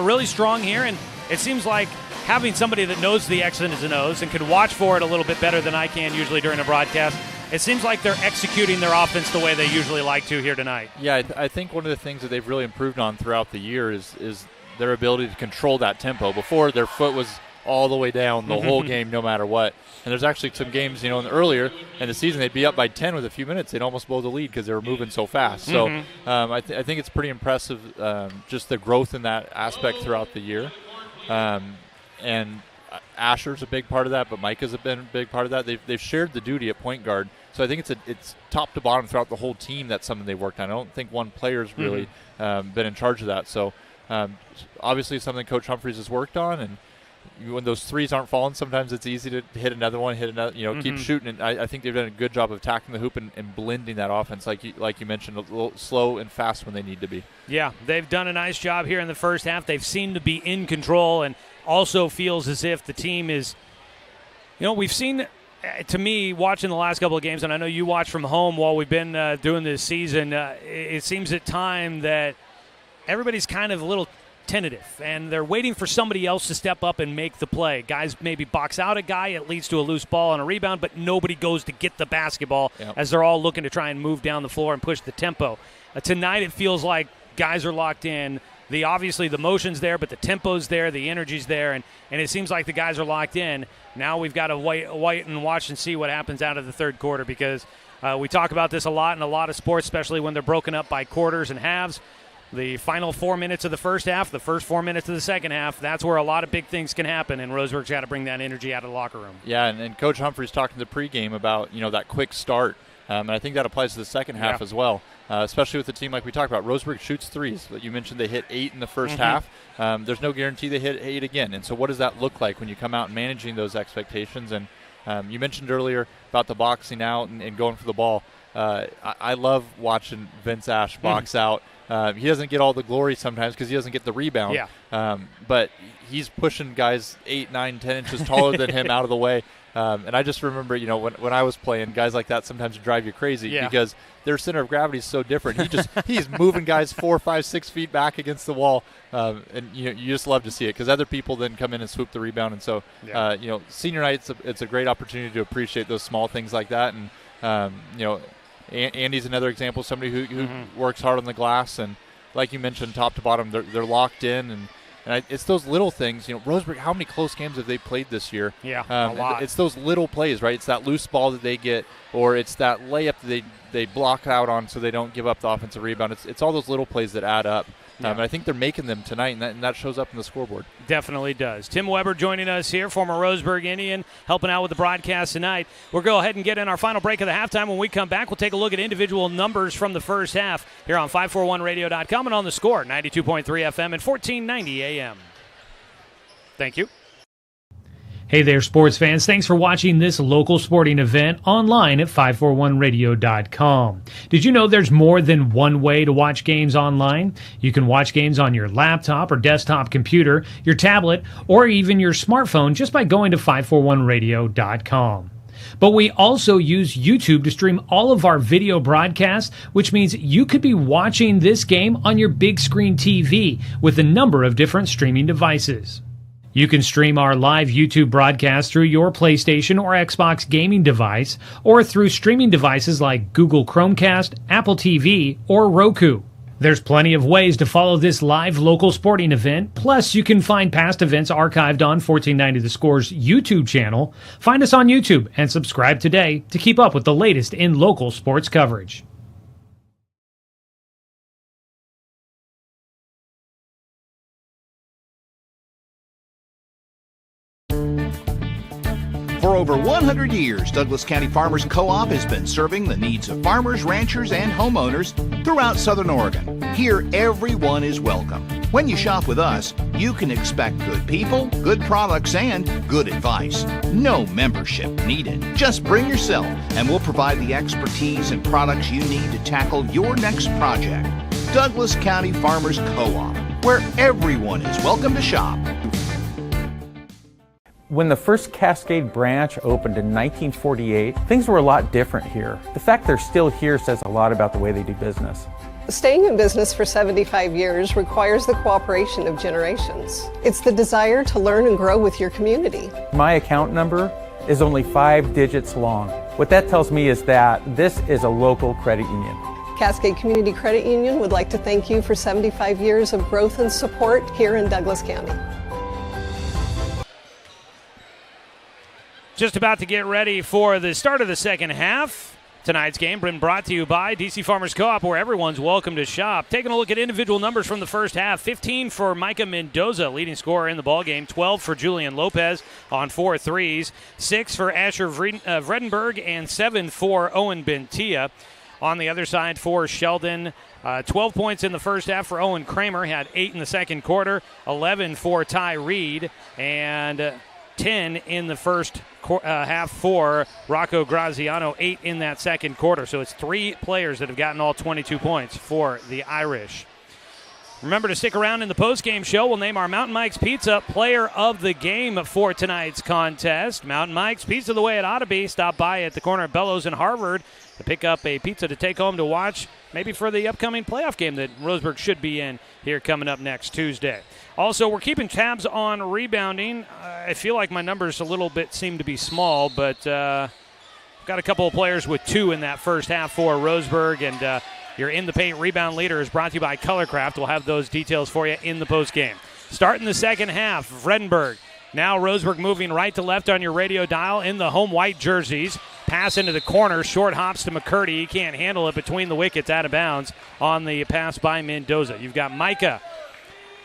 really strong here, and it seems like having somebody that knows the X's and O's and can watch for it a little bit better than I can usually during a broadcast, it seems like they're executing their offense the way they usually like to here tonight. Yeah, I think one of the things that they've really improved on throughout the year is their ability to control that tempo. Before, their foot was all the way down the whole game no matter what. And there's actually some games, earlier in the season, they'd be up by 10 with a few minutes. They'd almost blow the lead because they were moving so fast. So I think it's pretty impressive, just the growth in that aspect throughout the year. And Asher's a big part of that, but Micah's been a big part of that. They've shared the duty at point guard. So I think it's top to bottom throughout the whole team. That's something they worked on. I don't think one player's really been in charge of that. So obviously something Coach Humphreys has worked on. And when those threes aren't falling, sometimes it's easy to hit another one, keep shooting. And I think they've done a good job of attacking the hoop and blending that offense, like you mentioned, a little slow and fast when they need to be. Yeah, they've done a nice job here in the first half. They've seemed to be in control, and also feels as if the team is, we've seen, to me, watching the last couple of games, and I know you watch from home while we've been doing this season, it seems at time that everybody's kind of a little tentative, and they're waiting for somebody else to step up and make the play. Guys maybe box out a guy, it leads to a loose ball and a rebound, but nobody goes to get the basketball as they're all looking to try and move down the floor and push the tempo. Tonight it feels like guys are locked in. Obviously the motion's there, but the tempo's there, the energy's there, and it seems like the guys are locked in. Now we've got to wait and watch and see what happens out of the third quarter, because we talk about this a lot in a lot of sports, especially when they're broken up by quarters and halves. The final 4 minutes of the first half, the first 4 minutes of the second half, that's where a lot of big things can happen, and Roseburg's got to bring that energy out of the locker room. Yeah, and Coach Humphreys talking to the pregame about, that quick start. And I think that applies to the second half as well, especially with a team like we talked about. Roseburg shoots threes, but you mentioned they hit 8 in the first half. There's no guarantee they hit 8 again. And so what does that look like when you come out and managing those expectations? And you mentioned earlier about the boxing out and going for the ball. I love watching Vince Ash box out. He doesn't get all the glory sometimes because he doesn't get the rebound. But he's pushing guys 8, 9, 10 inches taller than him out of the way. And I just remember, when I was playing, guys like that sometimes drive you crazy because their center of gravity is so different. He's moving guys 4, 5, 6 feet back against the wall, and you just love to see it because other people then come in and swoop the rebound. And so, senior night, it's a great opportunity to appreciate those small things like that. And Andy's another example, somebody who works hard on the glass, and like you mentioned, top to bottom, they're locked in, and it's those little things. Roseburg, how many close games have they played this year? Yeah, a lot. It's those little plays, right? It's that loose ball that they get, or it's that layup that they block out on so they don't give up the offensive rebound. It's all those little plays that add up. Yeah. And I think they're making them tonight, and that shows up in the scoreboard. Definitely does. Tim Weber joining us here, former Roseburg Indian, helping out with the broadcast tonight. We'll go ahead and get in our final break of the halftime. When we come back, we'll take a look at individual numbers from the first half here on 541radio.com and on the Score, 92.3 FM and 1490 AM. Thank you. Hey there, sports fans. Thanks for watching this local sporting event online at 541radio.com. Did you know there's more than one way to watch games online? You can watch games on your laptop or desktop computer, your tablet, or even your smartphone just by going to 541radio.com. But we also use YouTube to stream all of our video broadcasts, which means you could be watching this game on your big screen TV with a number of different streaming devices. You can stream our live YouTube broadcast through your PlayStation or Xbox gaming device, or through streaming devices like Google Chromecast, Apple TV, or Roku. There's plenty of ways to follow this live local sporting event, plus you can find past events archived on 1490 The Score's YouTube channel. Find us on YouTube and subscribe today to keep up with the latest in local sports coverage. For over 100 years, Douglas County Farmers Co-op has been serving the needs of farmers, ranchers, and homeowners throughout Southern Oregon. Here, everyone is welcome. When you shop with us, you can expect good people, good products, and good advice. No membership needed. Just bring yourself, and we'll provide the expertise and products you need to tackle your next project. Douglas County Farmers Co-op, where everyone is welcome to shop. When the first Cascade branch opened in 1948, things were a lot different here. The fact they're still here says a lot about the way they do business. Staying in business for 75 years requires the cooperation of generations. It's the desire to learn and grow with your community. My account number is only 5 digits long. What that tells me is that this is a local credit union. Cascade Community Credit Union would like to thank you for 75 years of growth and support here in Douglas County. Just about to get ready for the start of the second half. Tonight's game been brought to you by DC Farmers Co-op, where everyone's welcome to shop. Taking a look at individual numbers from the first half. 15 for Micah Mendoza, leading scorer in the ballgame. 12 for Julian Lopez on 4 threes. 6 for Asher Vredenberg, and 7 for Owen Bentia. On the other side for Sheldon, 12 points in the first half for Owen Kramer. Had 8 in the second quarter. 11 for Ty Reed, and 10 in the first half for Rocco Graziano, 8 in that second quarter. So it's 3 players that have gotten all 22 points for the Irish. Remember to stick around in the postgame show. We'll name our Mountain Mike's Pizza player of the game for tonight's contest. Mountain Mike's Pizza the way it ought to be. Stop by at the corner of Bellows and Harvard to pick up a pizza to take home to watch, maybe for the upcoming playoff game that Roseburg should be in here coming up next Tuesday. Also, we're keeping tabs on rebounding. I feel like my numbers a little bit seem to be small, but got a couple of players with 2 in that first half for Roseburg, and your In the Paint rebound leader is brought to you by Colorcraft. We'll have those details for you in the postgame. Starting the second half, Vredenberg. Now Roseburg moving right to left on your radio dial in the home white jerseys. Pass into the corner, short hops to McCurdy. He can't handle it between the wickets, out of bounds on the pass by Mendoza. You've got Micah,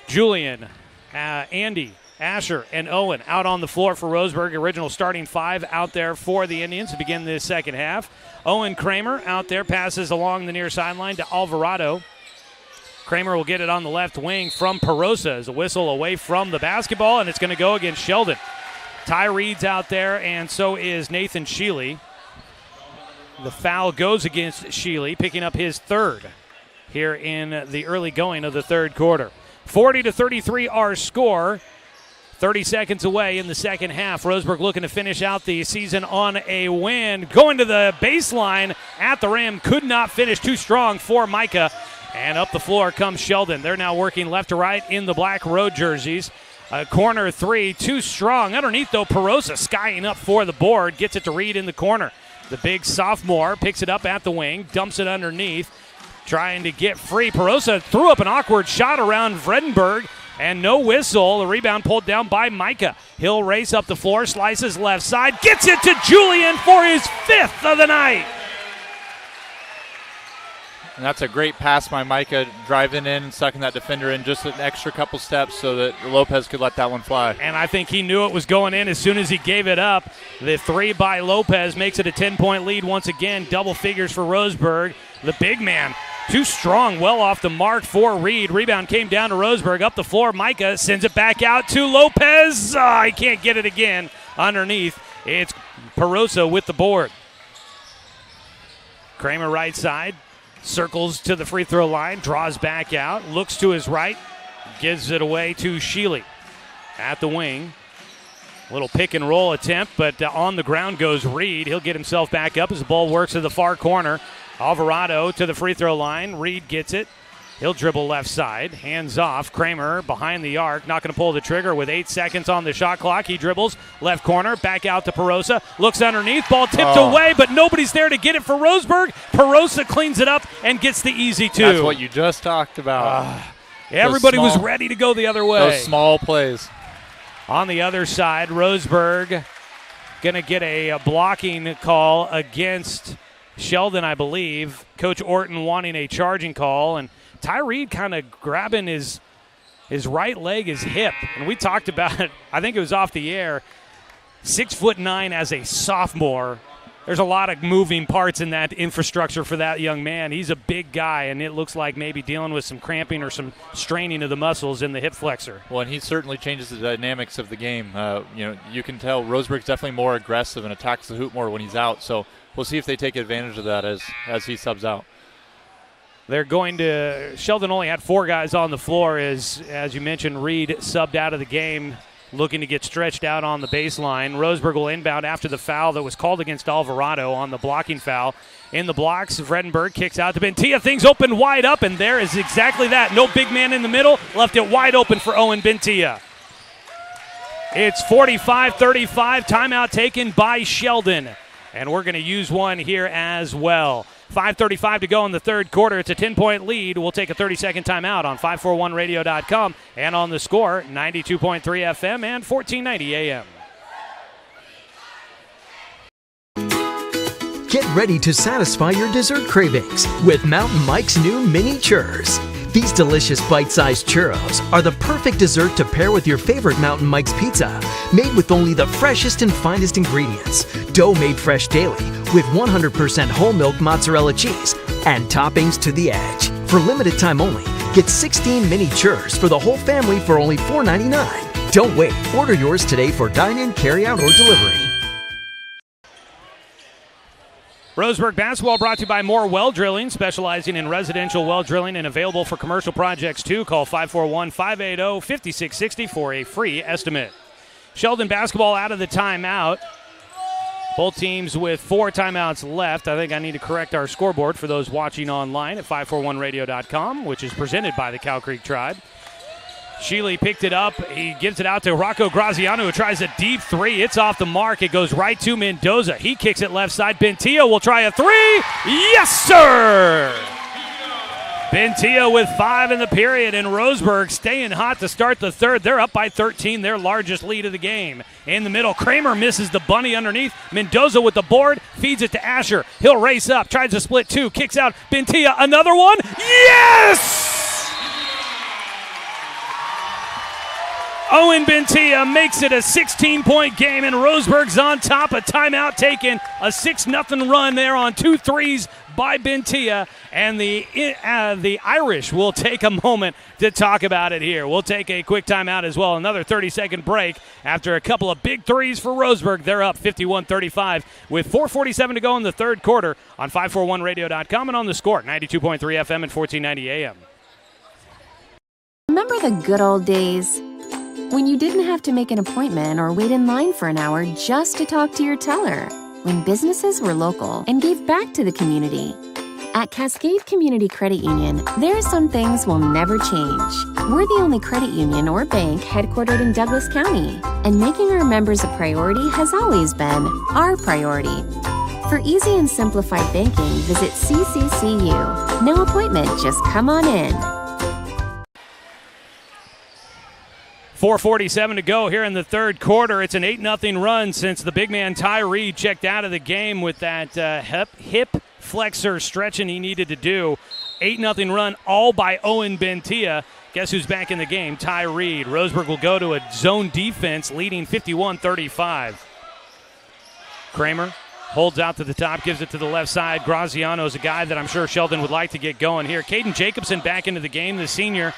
Julian, Andy, Asher, and Owen out on the floor for Roseburg. Original starting 5 out there for the Indians to begin this second half. Owen Kramer out there, passes along the near sideline to Alvarado. Kramer will get it on the left wing from Perosa as a whistle away from the basketball, and it's going to go against Sheldon. Ty Reed's out there, and so is Nathan Sheely. The foul goes against Sheely, picking up his 3rd here in the early going of the third quarter. 40-33 our score. 30 seconds away in the second half. Roseburg looking to finish out the season on a win. Going to the baseline at the rim. Could not finish, too strong for Micah. And up the floor comes Sheldon. They're now working left to right in the black road jerseys. Corner 3, too strong. Underneath, though, Perosa skying up for the board. Gets it to Reed in the corner. The big sophomore picks it up at the wing, dumps it underneath. trying to get free. Perosa threw up an awkward shot around Vredenberg, and no whistle. The rebound pulled down by Micah. He'll race up the floor, slices left side, gets it to Julian for his 5th of the night. And that's a great pass by Micah, driving in, sucking that defender in just an extra couple steps so that Lopez could let that one fly. And I think he knew it was going in as soon as he gave it up. The 3 by Lopez makes it a 10-point lead once again. Double figures for Roseburg. The big man, too strong, well off the mark for Reed. Rebound came down to Roseburg, up the floor. Micah sends it back out to Lopez. He can't get it again underneath. It's Perosa with the board. Kramer right side. Circles to the free throw line, draws back out, looks to his right, gives it away to Sheely at the wing. Little pick and roll attempt, but on the ground goes Reed. He'll get himself back up as the ball works to the far corner. Alvarado to the free throw line. Reed gets it. He'll dribble left side, hands off. Kramer behind the arc, not going to pull the trigger with 8 seconds on the shot clock. He dribbles left corner, back out to Perosa. Looks underneath, ball tipped away, but nobody's there to get it for Roseburg. Perosa cleans it up and gets the easy 2. That's what you just talked about. Everybody was ready to go the other way. Those small plays. On the other side, Roseburg going to get a blocking call against Sheldon, I believe. Coach Orton wanting a charging call, and Tyree kind of grabbing his right leg, his hip. And we talked about it, I think it was off the air, 6'9" as a sophomore. There's a lot of moving parts in that infrastructure for that young man. He's a big guy, and it looks like maybe dealing with some cramping or some straining of the muscles in the hip flexor. Well, and he certainly changes the dynamics of the game. You can tell Roseburg's definitely more aggressive and attacks the hoop more when he's out. So we'll see if they take advantage of that as he subs out. They're going to – Sheldon only had 4 guys on the floor as you mentioned, Reed subbed out of the game, looking to get stretched out on the baseline. Roseburg will inbound after the foul that was called against Alvarado on the blocking foul. In the blocks, Vredenberg kicks out to Bentia. Things open wide up, and there is exactly that. No big man in the middle. Left it wide open for Owen Bentia. It's 45-35. Timeout taken by Sheldon. And we're going to use one here as well. 5:35 to go in the third quarter. It's a 10-point lead. We'll take a 30-second timeout on 541radio.com and on the Score, 92.3 FM and 1490 AM. Get ready to satisfy your dessert cravings with Mountain Mike's new mini churros. These delicious bite-sized churros are the perfect dessert to pair with your favorite Mountain Mike's pizza, made with only the freshest and finest ingredients, dough made fresh daily with 100% whole milk mozzarella cheese, and toppings to the edge. For limited time only, get 16 mini churros for the whole family for only $4.99. Don't wait. Order yours today for dine-in, carry-out, or delivery. Roseburg basketball brought to you by More Well Drilling, specializing in residential well drilling and available for commercial projects too. Call 541-580-5660 for a free estimate. Sheldon basketball out of the timeout. Both teams with 4 timeouts left. I think I need to correct our scoreboard for those watching online at 541radio.com, which is presented by the Cow Creek Tribe. Sheely picked it up. He gives it out to Rocco Graziano, who tries a deep 3. It's off the mark. It goes right to Mendoza. He kicks it left side. Bentia will try a 3. Yes, sir! Bentia with 5 in the period, and Roseburg staying hot to start the third. They're up by 13, their largest lead of the game. In the middle, Kramer misses the bunny underneath. Mendoza with the board, feeds it to Asher. He'll race up, tries to split 2, kicks out. Bentia, another one. Yes! Owen Bentia makes it a 16-point game, and Roseburg's on top. A timeout taken, a 6-0 run there on 2 threes by Bentia, and the Irish will take a moment to talk about it here. We'll take a quick timeout as well. Another 30-second break after a couple of big threes for Roseburg. They're up 51-35 with 4:47 to go in the third quarter on 541radio.com and on the Score, 92.3 FM and 1490 AM. Remember the good old days? When you didn't have to make an appointment or wait in line for an hour just to talk to your teller. When businesses were local and gave back to the community. At Cascade Community Credit Union, there are some things will never change. We're the only credit union or bank headquartered in Douglas County, and making our members a priority has always been our priority. For easy and simplified banking, visit CCCU. No appointment, just come on in. 4:47 to go here in the third quarter. It's an 8-0 run since the big man Ty Reed checked out of the game with that hip flexor stretching he needed to do. 8-0 run all by Owen Bentia. Guess who's back in the game? Ty Reed. Roseburg will go to a zone defense, leading 51-35. Kramer holds out to the top, gives it to the left side. Graziano's a guy that I'm sure Sheldon would like to get going here. Caden Jacobson back into the game, the senior.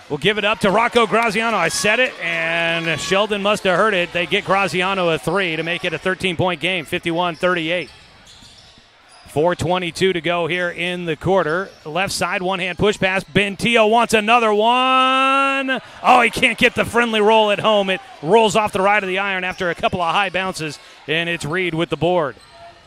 We'll give it up to Rocco Graziano. I said it, and Sheldon must have heard it. They get Graziano a 3 to make it a 13-point game, 51-38. 4:22 to go here in the quarter. Left side, one-hand push pass. Bentia wants another one. Oh, he can't get the friendly roll at home. It rolls off the right of the iron after a couple of high bounces, and it's Reed with the board.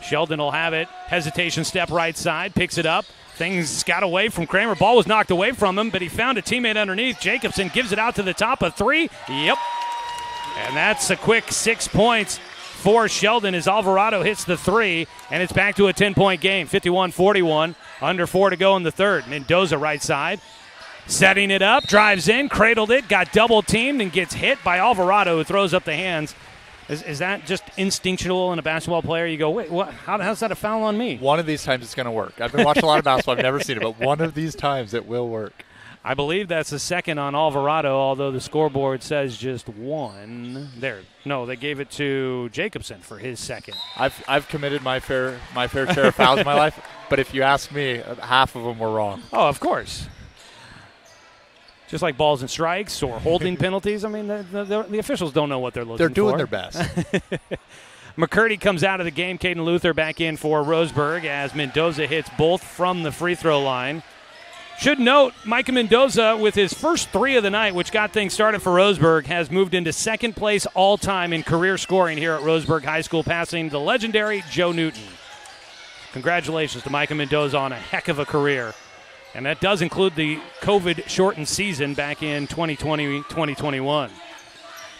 Sheldon will have it. Hesitation step right side, picks it up. Things got away from Kramer. Ball was knocked away from him, but he found a teammate underneath. Jacobson gives it out to the top, a 3. Yep. And that's a quick 6 points for Sheldon as Alvarado hits the 3, and it's back to a 10-point game, 51-41. Under 4 to go in the third. Mendoza right side. Setting it up, drives in, cradled it, got double-teamed, and gets hit by Alvarado, who throws up the hands. Is that just instinctual in a basketball player? You go, wait, what? How's that a foul on me? One of these times it's going to work. I've been watching a lot of basketball. I've never seen it, but one of these times it will work. I believe that's the second on Alvarado, although the scoreboard says just one. There. No, they gave it to Jacobson for his second. I've committed my fair share of fouls in my life, but if you ask me, half of them were wrong. Oh, of course. Just like balls and strikes or holding penalties. I mean, the officials don't know what they're looking for. They're doing their best. McCurdy comes out of the game. Caden Luther back in for Roseburg as Mendoza hits both from the free throw line. Should note, Micah Mendoza, with his first 3 of the night, which got things started for Roseburg, has moved into second place all-time in career scoring here at Roseburg High School, passing the legendary Joe Newton. Congratulations to Micah Mendoza on a heck of a career. And that does include the COVID-shortened season back in 2020-2021.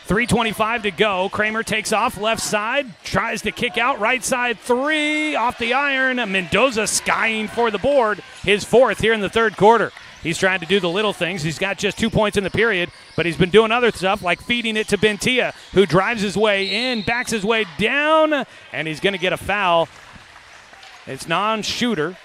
3:25 to go. Kramer takes off left side, tries to kick out right side 3 off the iron. Mendoza skying for the board, his 4th here in the third quarter. He's trying to do the little things. He's got just 2 points in the period, but he's been doing other stuff like feeding it to Bentia, who drives his way in, backs his way down, and he's going to get a foul. It's non-shooter.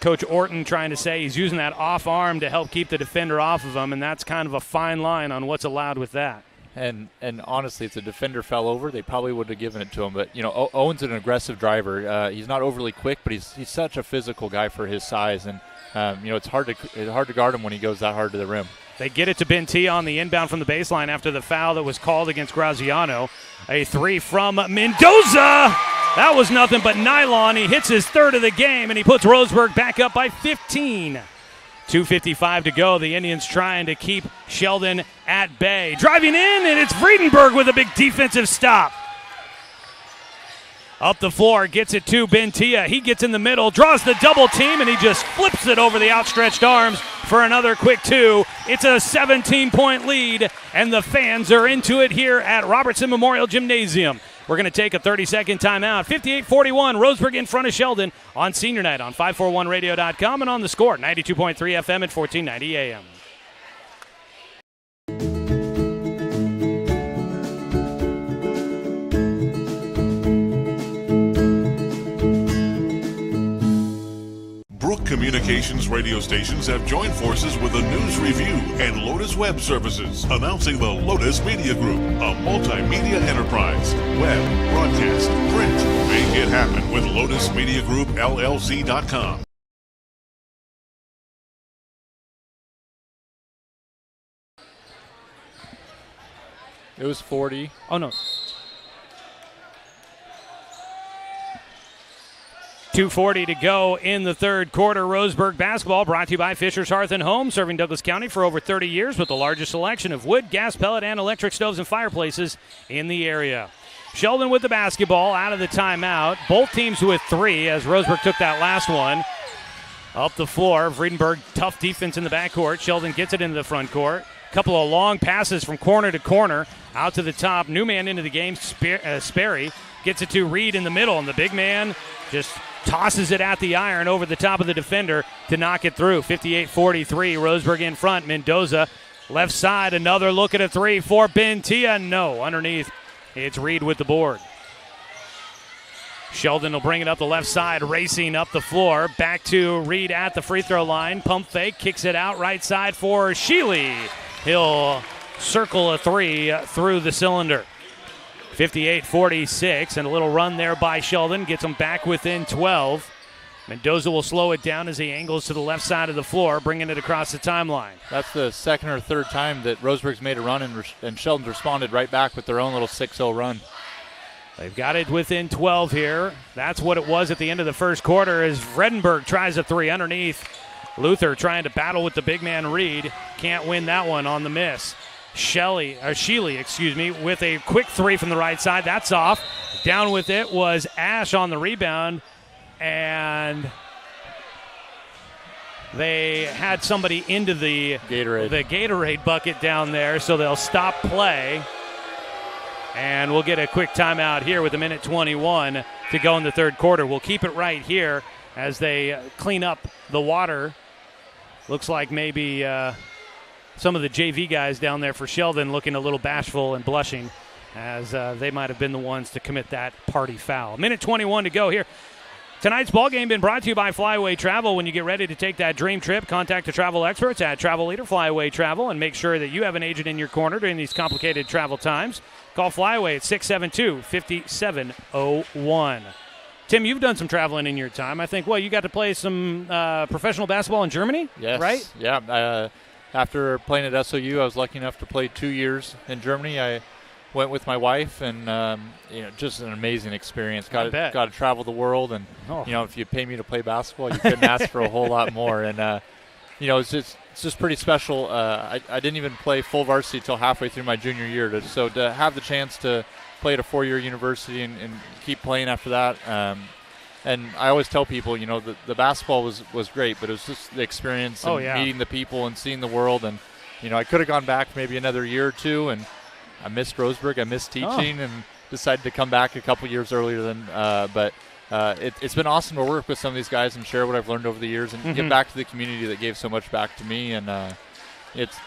Coach Orton trying to say he's using that off arm to help keep the defender off of him, and that's kind of a fine line on what's allowed with that. And honestly, if the defender fell over, they probably would have given it to him. But, Owen's an aggressive driver. He's not overly quick, but he's such a physical guy for his size. And, it's hard to guard him when he goes that hard to the rim. They get it to Bentia on the inbound from the baseline after the foul that was called against Graziano. A 3 from Mendoza. That was nothing but nylon. He hits his 3rd of the game, and he puts Roseburg back up by 15. 2:55 to go. The Indians trying to keep Sheldon at bay. Driving in, and it's Friedenberg with a big defensive stop. Up the floor, gets it to Bentia. He gets in the middle, draws the double team, and he just flips it over the outstretched arms for another quick 2. It's a 17-point lead, and the fans are into it here at Robertson Memorial Gymnasium. We're going to take a 30-second timeout. 58-41, Roseburg in front of Sheldon on Senior Night on 541radio.com and on the Score, 92.3 FM at 1490 AM. Brook Communications radio stations have joined forces with the News Review and Lotus Web Services, announcing the Lotus Media Group, a multimedia enterprise. Web, broadcast, print. Make it happen with Lotus Media Group, LLC.com. It was 40. Oh, no. 2:40 to go in the third quarter. Roseburg basketball brought to you by Fisher's Hearth and Home, serving Douglas County for over 30 years with the largest selection of wood, gas, pellet, and electric stoves and fireplaces in the area. Sheldon with the basketball out of the timeout. Both teams with 3 as Roseburg took that last one. Up the floor, Friedenberg, tough defense in the backcourt. Sheldon gets it into the front court. Couple of long passes from corner to corner. Out to the top, new man into the game, Sperry. Gets it to Reed in the middle, and the big man just tosses it at the iron over the top of the defender to knock it through. 58-43, Roseburg in front. Mendoza, left side, another look at a three for Bentia. No, underneath, it's Reed with the board. Sheldon will bring it up the left side, racing up the floor. Back to Reed at the free throw line. Pump fake, kicks it out right side for Sheely. He'll circle a three through the cylinder. 58-46, and a little run there by Sheldon. Gets him back within 12. Mendoza will slow it down as he angles to the left side of the floor, bringing it across the timeline. That's the second or third time that Roseburg's made a run, and Sheldon's responded right back with their own little 6-0 run. They've got it within 12 here. That's what it was at the end of the first quarter as Vredenberg tries a three underneath. Luther trying to battle with the big man Reed. Can't win that one on the miss. Sheely, with a quick three from the right side. That's off. Down with it was Ash on the rebound. And they had somebody into the Gatorade bucket down there, so they'll stop play. And we'll get a quick timeout here with 1:21 to go in the third quarter. We'll keep it right here as they clean up the water. Looks like maybe some of the JV guys down there for Sheldon looking a little bashful and blushing as they might have been the ones to commit that party foul. 1:21 to go here. Tonight's ballgame been brought to you by Flyaway Travel. When you get ready to take that dream trip, contact the travel experts at Travel Leader Flyaway Travel and make sure that you have an agent in your corner during these complicated travel times. Call Flyaway at 672-5701. Tim, you've done some traveling in your time. I think, you got to play some professional basketball in Germany? Yes. Right? Yeah. After playing at SOU, I was lucky enough to play 2 years in Germany. I went with my wife, and just an amazing experience. Got to travel the world, and if you pay me to play basketball, you couldn't ask for a whole lot more. And it's just pretty special. I didn't even play full varsity till halfway through my junior year. So to have the chance to play at a 4-year university and keep playing after that. And I always tell people, the basketball was great, but it was just the experience and meeting the people and seeing the world. And I could have gone back maybe another year or two, and I missed Roseburg. I missed teaching and decided to come back a couple years earlier than but it's been awesome to work with some of these guys and share what I've learned over the years and give back to the community that gave so much back to me. And it's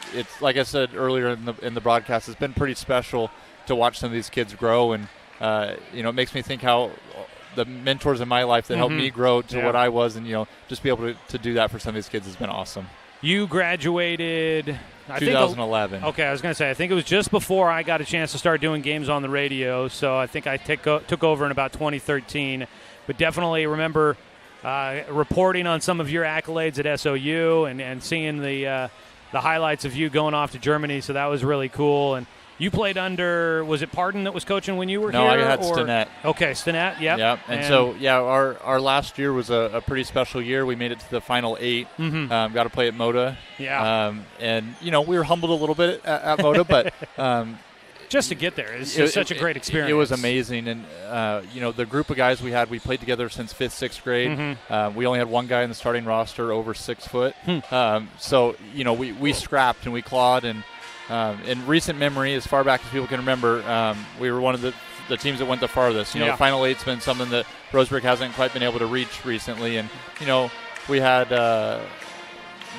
like I said earlier in the broadcast, it's been pretty special to watch some of these kids grow. And it makes me think how the mentors in my life that helped me grow to what I was, and just be able to do that for some of these kids has been awesome. You graduated 2011. Okay, I was going to say, I think it was just before I got a chance to start doing games on the radio, so I think I took over in about 2013. But definitely remember reporting on some of your accolades at SOU and seeing the highlights of you going off to Germany, so that was really cool. And you played under, was it Pardon that was coaching when you were here? No, I had Stinnett. Okay, Stinnett, yep. Yep, and so, our last year was a pretty special year. We made it to the Final 8. Got to play at Moda. Yeah. And, we were humbled a little bit at Moda, but just to get there, it's just such a great experience. It was amazing. And, the group of guys we played together since 5th, 6th grade. We only had one guy in the starting roster over 6 foot. So, we scrapped and we clawed, and in recent memory, as far back as people can remember, we were one of the teams that went the farthest. The Final 8's been something that Roseburg hasn't quite been able to reach recently. And, we had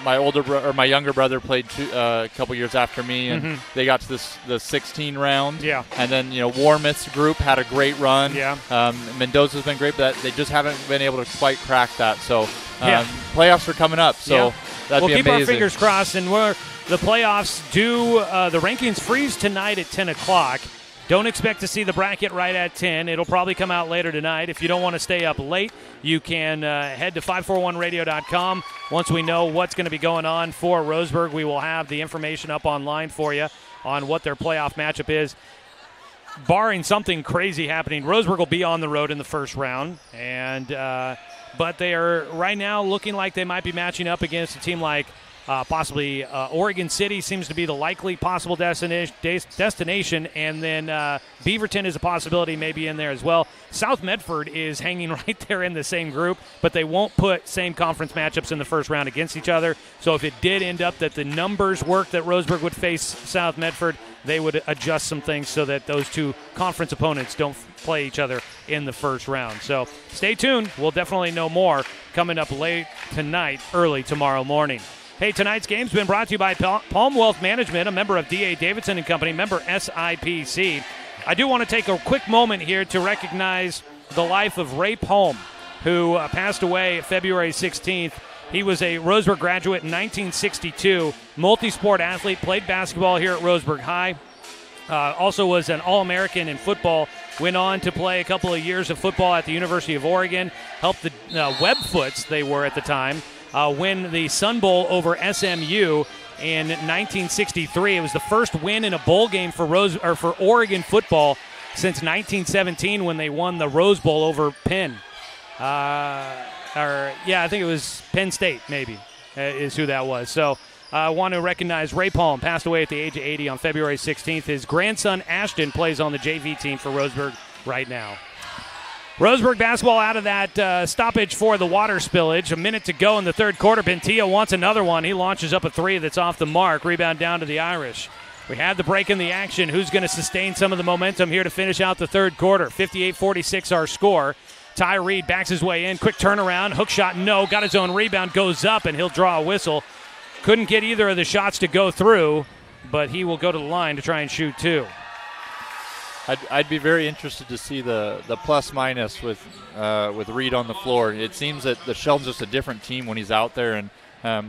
my younger brother played a couple years after me, and they got to the 16 round. Yeah. And then, Warmouth's group had a great run. Yeah. Mendoza's been great, but they just haven't been able to quite crack that. So playoffs are coming up. So that'd be amazing. We'll keep our fingers crossed, and the playoffs the rankings freeze tonight at 10 o'clock. Don't expect to see the bracket right at 10. It'll probably come out later tonight. If you don't want to stay up late, you can head to 541radio.com. Once we know what's going to be going on for Roseburg, we will have the information up online for you on what their playoff matchup is. Barring something crazy happening, Roseburg will be on the road in the first round, and but they are right now looking like they might be matching up against a team like possibly Oregon City seems to be the likely possible destination, and then Beaverton is a possibility maybe in there as well. South Medford is hanging right there in the same group, but they won't put same conference matchups in the first round against each other. So if it did end up that the numbers work that Roseburg would face South Medford, they would adjust some things so that those two conference opponents don't play each other in the first round. So stay tuned. We'll definitely know more coming up late tonight, early tomorrow morning. Hey, tonight's game's been brought to you by Palm Wealth Management, a member of D.A. Davidson & Company, member SIPC. I do want to take a quick moment here to recognize the life of Ray Palm, who passed away February 16th. He was a Roseburg graduate in 1962, multi-sport athlete, played basketball here at Roseburg High, also was an All-American in football, went on to play a couple of years of football at the University of Oregon, helped the Webfoots, they were at the time, win the Sun Bowl over SMU in 1963. It was the first win in a bowl game for Oregon football since 1917 when they won the Rose Bowl over Penn. I think it was Penn State, maybe, is who that was. So I want to recognize Ray Palm, passed away at the age of 80 on February 16th. His grandson, Ashton, plays on the JV team for Roseburg right now. Roseburg basketball out of that stoppage for the water spillage. A minute to go in the third quarter. Bentia wants another one. He launches up a three that's off the mark. Rebound down to the Irish. We had the break in the action. Who's going to sustain some of the momentum here to finish out the third quarter? 58-46 our score. Ty Reed backs his way in. Quick turnaround. Hook shot, no. Got his own rebound. Goes up, and he'll draw a whistle. Couldn't get either of the shots to go through, but he will go to the line to try and shoot two. I'd be very interested to see the plus-minus with Reed on the floor. It seems that the Sheldon's just a different team when he's out there, and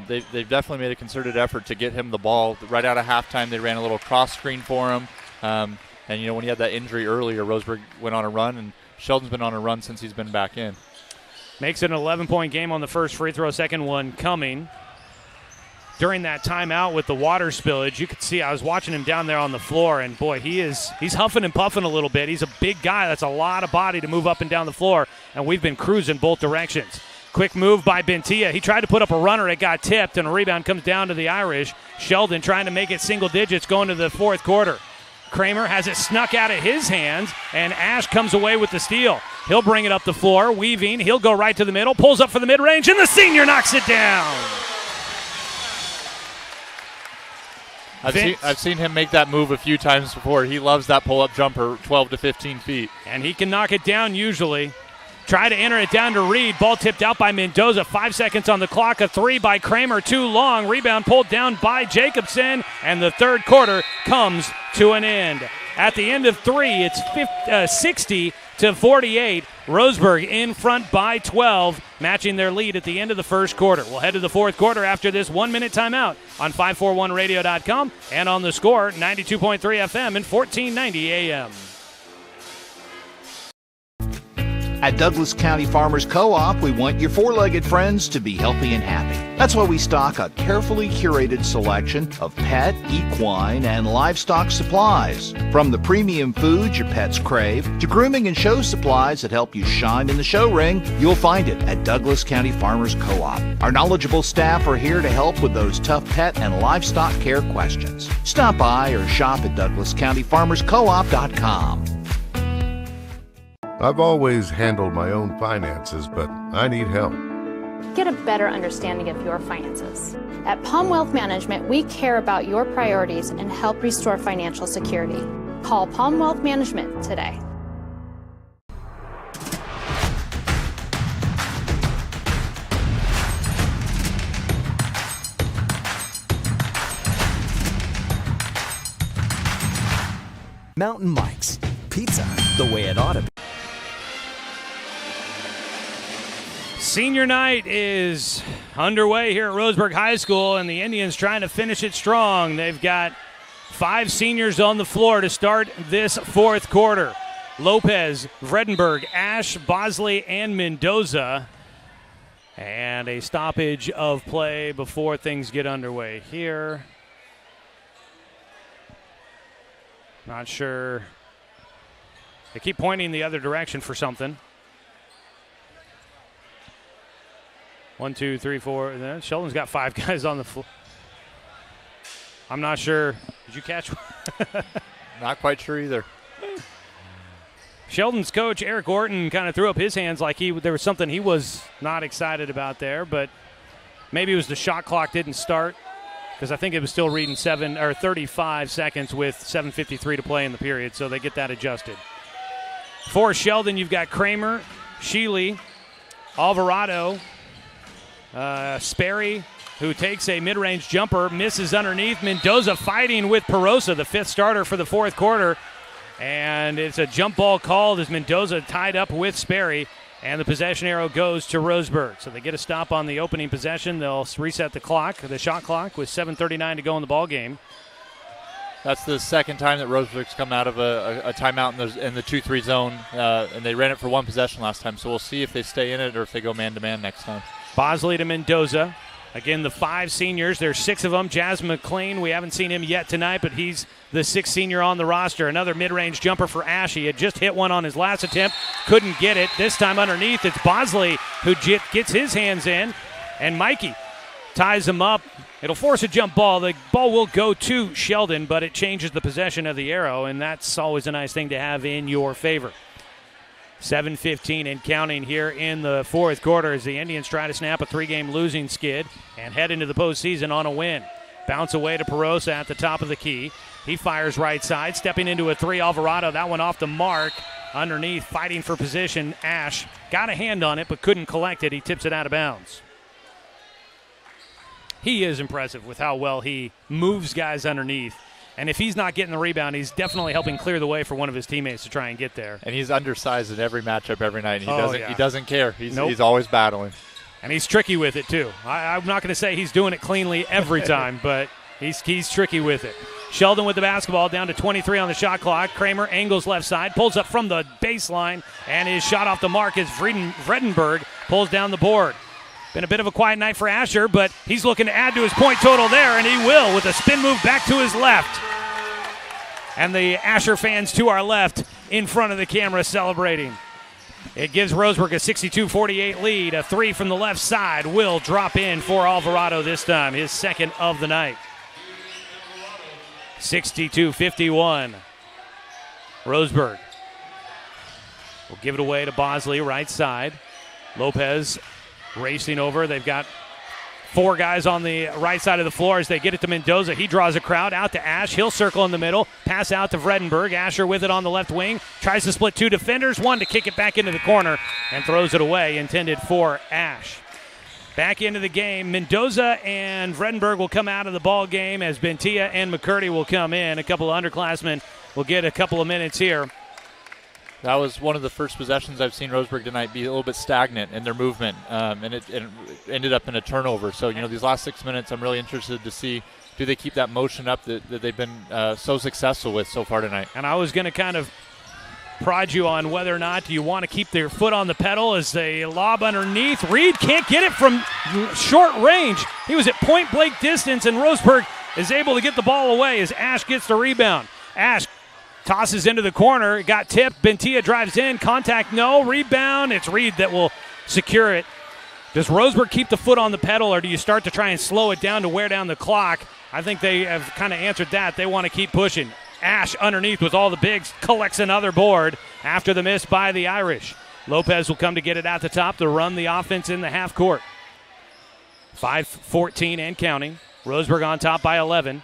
they've definitely made a concerted effort to get him the ball. Right out of halftime, they ran a little cross-screen for him. And, when he had that injury earlier, Roseburg went on a run, and Sheldon's been on a run since he's been back in. Makes it an 11-point game on the first free throw, second one coming. During that timeout with the water spillage, you could see I was watching him down there on the floor, and boy, he's huffing and puffing a little bit. He's a big guy. That's a lot of body to move up and down the floor, and we've been cruising both directions. Quick move by Bentia. He tried to put up a runner. It got tipped, and a rebound comes down to the Irish. Sheldon trying to make it single digits going to the fourth quarter. Kramer has it snuck out of his hands, and Ash comes away with the steal. He'll bring it up the floor, weaving. He'll go right to the middle, pulls up for the mid-range, and the senior knocks it down. I've seen him make that move a few times before. He loves that pull-up jumper, 12 to 15 feet. And he can knock it down usually. Try to enter it down to Reed. Ball tipped out by Mendoza. 5 seconds on the clock. A three by Kramer. Too long. Rebound pulled down by Jacobson. And the third quarter comes to an end. At the end of three, it's 60-48. Roseburg in front by 12, matching their lead at the end of the first quarter. We'll head to the fourth quarter after this 1-minute timeout on 541radio.com and on the Score, 92.3 FM and 1490 AM. At Douglas County Farmers Co-op, we want your four-legged friends to be healthy and happy. That's why we stock a carefully curated selection of pet, equine, and livestock supplies. From the premium foods your pets crave to grooming and show supplies that help you shine in the show ring, you'll find it at Douglas County Farmers Co-op. Our knowledgeable staff are here to help with those tough pet and livestock care questions. Stop by or shop at DouglasCountyFarmersCoop.com. I've always handled my own finances, but I need help. Get a better understanding of your finances. At Palm Wealth Management, we care about your priorities and help restore financial security. Call Palm Wealth Management today. Mountain Mike's Pizza, the way it ought to be. Senior night is underway here at Roseburg High School, and the Indians trying to finish it strong. They've got 5 seniors on the floor to start this fourth quarter. Lopez, Vredenberg, Ash, Bosley, and Mendoza. And a stoppage of play before things get underway here. Not sure. They keep pointing the other direction for something. 1, 2, 3, 4. Sheldon's got 5 guys on the floor. I'm not sure. Did you catch? Not quite sure either. Sheldon's coach, Eric Orton, kind of threw up his hands like there was something he was not excited about there, but maybe it was the shot clock didn't start. because I think it was still reading 35 seconds with 7:53 to play in the period, so they get that adjusted. For Sheldon, you've got Kramer, Sheely, Alvarado, Sperry, who takes a mid-range jumper, misses underneath. Mendoza fighting with Perosa, the fifth starter for the fourth quarter. And it's a jump ball called as Mendoza tied up with Sperry. And the possession arrow goes to Roseburg. So they get a stop on the opening possession. They'll reset the clock, the shot clock, with 7:39 to go in the ball game. That's the second time that Roseburg's come out of a timeout in the 2-3 zone, and they ran it for one possession last time. So we'll see if they stay in it or if they go man-to-man next time. Bosley to Mendoza. Again, the 5 seniors. There's 6 of them. Jazz McLean, we haven't seen him yet tonight, but he's the 6th senior on the roster. Another mid-range jumper for Ash. He had just hit one on his last attempt. Couldn't get it. This time underneath, it's Bosley who gets his hands in, and Mikey ties him up. It'll force a jump ball. The ball will go to Sheldon, but it changes the possession of the arrow, and that's always a nice thing to have in your favor. 7:15 and counting here in the fourth quarter as the Indians try to snap a 3-game losing skid and head into the postseason on a win. Bounce away to Perosa at the top of the key. He fires right side, stepping into a 3. Alvarado, that one off the mark. Underneath, fighting for position. Ash got a hand on it but couldn't collect it. He tips it out of bounds. He is impressive with how well he moves guys underneath. And if he's not getting the rebound, he's definitely helping clear the way for one of his teammates to try and get there. And he's undersized in every matchup every night. He doesn't care. He's always battling. And he's tricky with it, too. I'm not going to say he's doing it cleanly every time, but he's tricky with it. Sheldon with the basketball, down to 23 on the shot clock. Kramer angles left side, pulls up from the baseline, and his shot off the mark as Vredenberg pulls down the board. Been a bit of a quiet night for Asher, but he's looking to add to his point total there, and he will with a spin move back to his left. And the Asher fans to our left in front of the camera celebrating. It gives Roseburg a 62-48 lead. A 3 from the left side will drop in for Alvarado this time, his second of the night. 62-51. Roseburg will give it away to Bosley, right side. Lopez racing over. They've got 4 guys on the right side of the floor as they get it to Mendoza. He draws a crowd out to Ash. He'll circle in the middle. Pass out to Vredenberg. Asher with it on the left wing. Tries to split 2 defenders. One to kick it back into the corner and throws it away. Intended for Ash. Back into the game. Mendoza and Vredenberg will come out of the ball game as Bentia and McCurdy will come in. A couple of underclassmen will get a couple of minutes here. That was one of the first possessions I've seen Roseburg tonight be a little bit stagnant in their movement, and it ended up in a turnover. So, these last 6 minutes, I'm really interested to see, do they keep that motion up that they've been so successful with so far tonight? And I was going to kind of prod you on whether or not you want to keep their foot on the pedal as they lob underneath. Reed can't get it from short range. He was at point-blank distance, and Roseburg is able to get the ball away as Ash gets the rebound. Ash tosses into the corner. It got tipped. Bentia drives in. Contact, no. Rebound. It's Reed that will secure it. Does Roseburg keep the foot on the pedal, or do you start to try and slow it down to wear down the clock? I think they have kind of answered that. They want to keep pushing. Ash underneath with all the bigs collects another board after the miss by the Irish. Lopez will come to get it at the top to run the offense in the half court. 5:14 and counting. Roseburg on top by 11.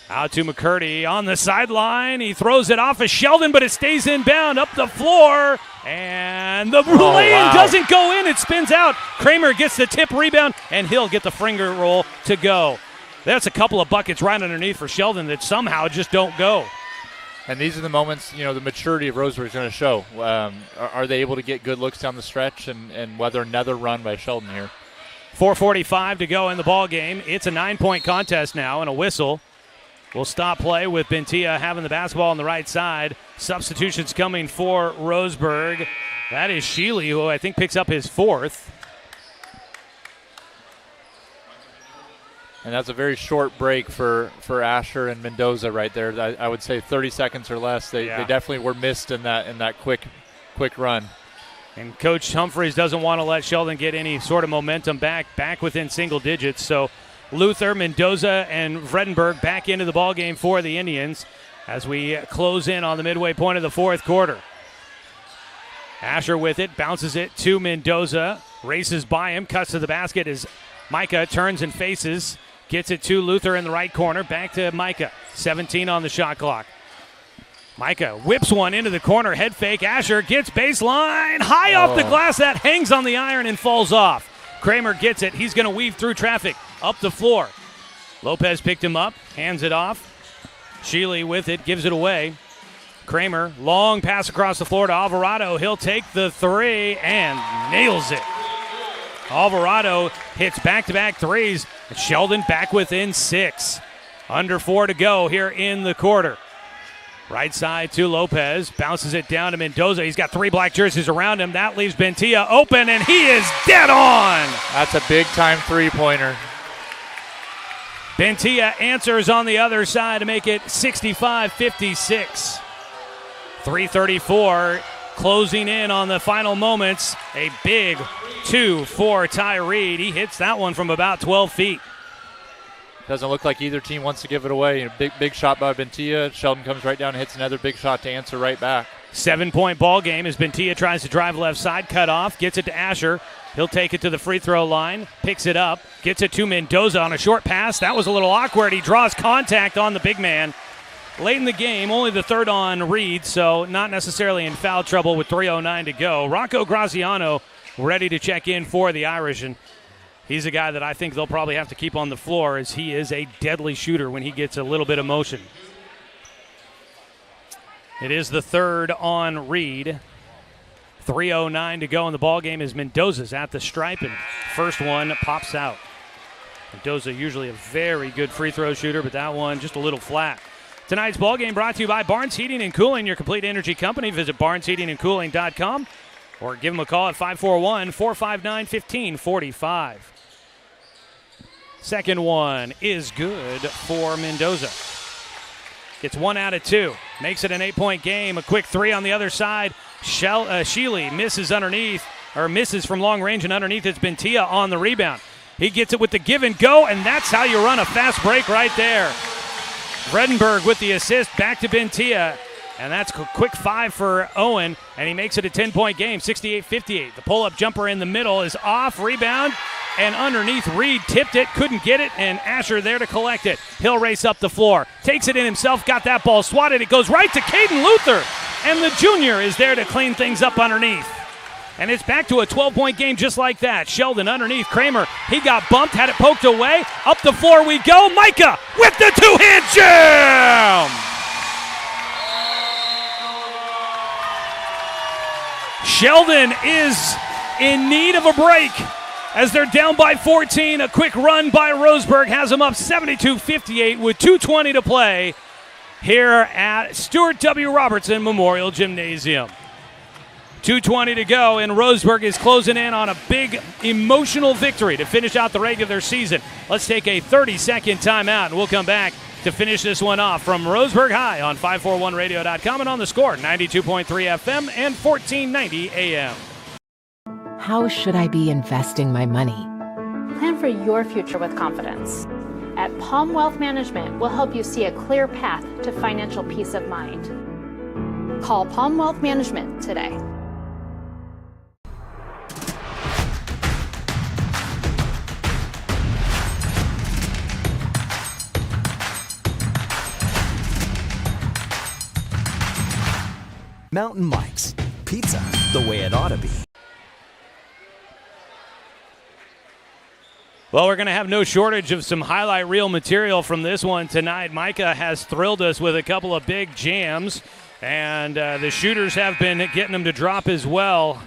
Out to McCurdy on the sideline. He throws it off of Sheldon, but it stays inbound up the floor. And the lay-in doesn't go in. It spins out. Kramer gets the tip rebound, and he'll get the finger roll to go. That's a couple of buckets right underneath for Sheldon that somehow just don't go. And these are the moments, the maturity of Roseburg is going to show. Are they able to get good looks down the stretch and weather another run by Sheldon here? 4:45 to go in the ball game. It's a 9-point contest now, and a whistle will stop play with Bentia having the basketball on the right side. Substitutions coming for Roseburg. That is Sheely, who I think picks up his 4th. And that's a very short break for Asher and Mendoza right there. I would say 30 seconds or less. They definitely were missed in that quick run. And Coach Humphreys doesn't want to let Sheldon get any sort of momentum back within single digits. So Luther, Mendoza, and Vredenberg back into the ballgame for the Indians as we close in on the midway point of the fourth quarter. Asher with it, bounces it to Mendoza, races by him, cuts to the basket as Micah turns and faces, Gets it to Luther in the right corner. Back to Micah. 17 on the shot clock. Micah whips one into the corner. Head fake. Asher gets baseline. High off the glass. That hangs on the iron and falls off. Kramer gets it. He's going to weave through traffic. Up the floor. Lopez picked him up. Hands it off. Sheely with it. Gives it away. Kramer. Long pass across the floor to Alvarado. He'll take the three and nails it. Alvarado hits back-to-back threes. Sheldon back within 6. Under 4 to go here in the quarter. Right side to Lopez. Bounces it down to Mendoza. He's got 3 black jerseys around him. That leaves Bentilla open, and he is dead on. That's a big-time three-pointer. Bentilla answers on the other side to make it 65-56. 3:34 closing in on the final moments. A big 2 for Ty Reed. He hits that one from about 12 feet. Doesn't look like either team wants to give it away. A big shot by Bentilla. Sheldon comes right down and hits another big shot to answer right back. 7-point ball game as Bentilla tries to drive left side, cut off, gets it to Asher. He'll take it to the free throw line, picks it up, gets it to Mendoza on a short pass. That was a little awkward. He draws contact on the big man. Late in the game, only the third on Reed, so not necessarily in foul trouble with 3:09 to go. Rocco Graziano ready to check in for the Irish, and he's a guy that I think they'll probably have to keep on the floor as he is a deadly shooter when he gets a little bit of motion. It is the third on Reed. 3:09 to go in the ballgame as Mendoza's at the stripe, and first one pops out. Mendoza usually a very good free throw shooter, but that one just a little flat. Tonight's ballgame brought to you by Barnes Heating and Cooling, your complete energy company. Visit barnesheatingandcooling.com or give them a call at 541-459-1545. Second one is good for Mendoza. Gets 1 out of 2. Makes it an 8-point game. A quick 3 on the other side. Sheely misses underneath, or misses from long range, and underneath it's Bentilla on the rebound. He gets it with the give and go, and that's how you run a fast break right there. Vredenberg with the assist, back to Bentilla, and that's a quick 5 for Owen, and he makes it a 10-point game, 68-58. The pull-up jumper in the middle is off, rebound, and underneath Reed tipped it, couldn't get it, and Asher there to collect it. He'll race up the floor, takes it in himself, got that ball swatted. It goes right to Caden Luther, and the junior is there to clean things up underneath. And it's back to a 12-point game just like that. Sheldon underneath. Kramer, he got bumped, had it poked away. Up the floor we go. Micah with the two-hand jam! Sheldon is in need of a break as they're down by 14. A quick run by Roseburg has them up 72-58 with 2:20 to play here at Stuart W. Robertson Memorial Gymnasium. 2:20 to go, and Roseburg is closing in on a big emotional victory to finish out the regular season. Let's take a 30-second timeout, and we'll come back to finish this one off from Roseburg High on 541radio.com and on the Score, 92.3 FM and 1490 AM. How should I be investing my money? Plan for your future with confidence. At Palm Wealth Management, we'll help you see a clear path to financial peace of mind. Call Palm Wealth Management today. Mountain Mike's Pizza, the way it ought to be. Well, we're going to have no shortage of some highlight reel material from this one tonight. Micah has thrilled us with a couple of big jams, and the shooters have been getting them to drop as well.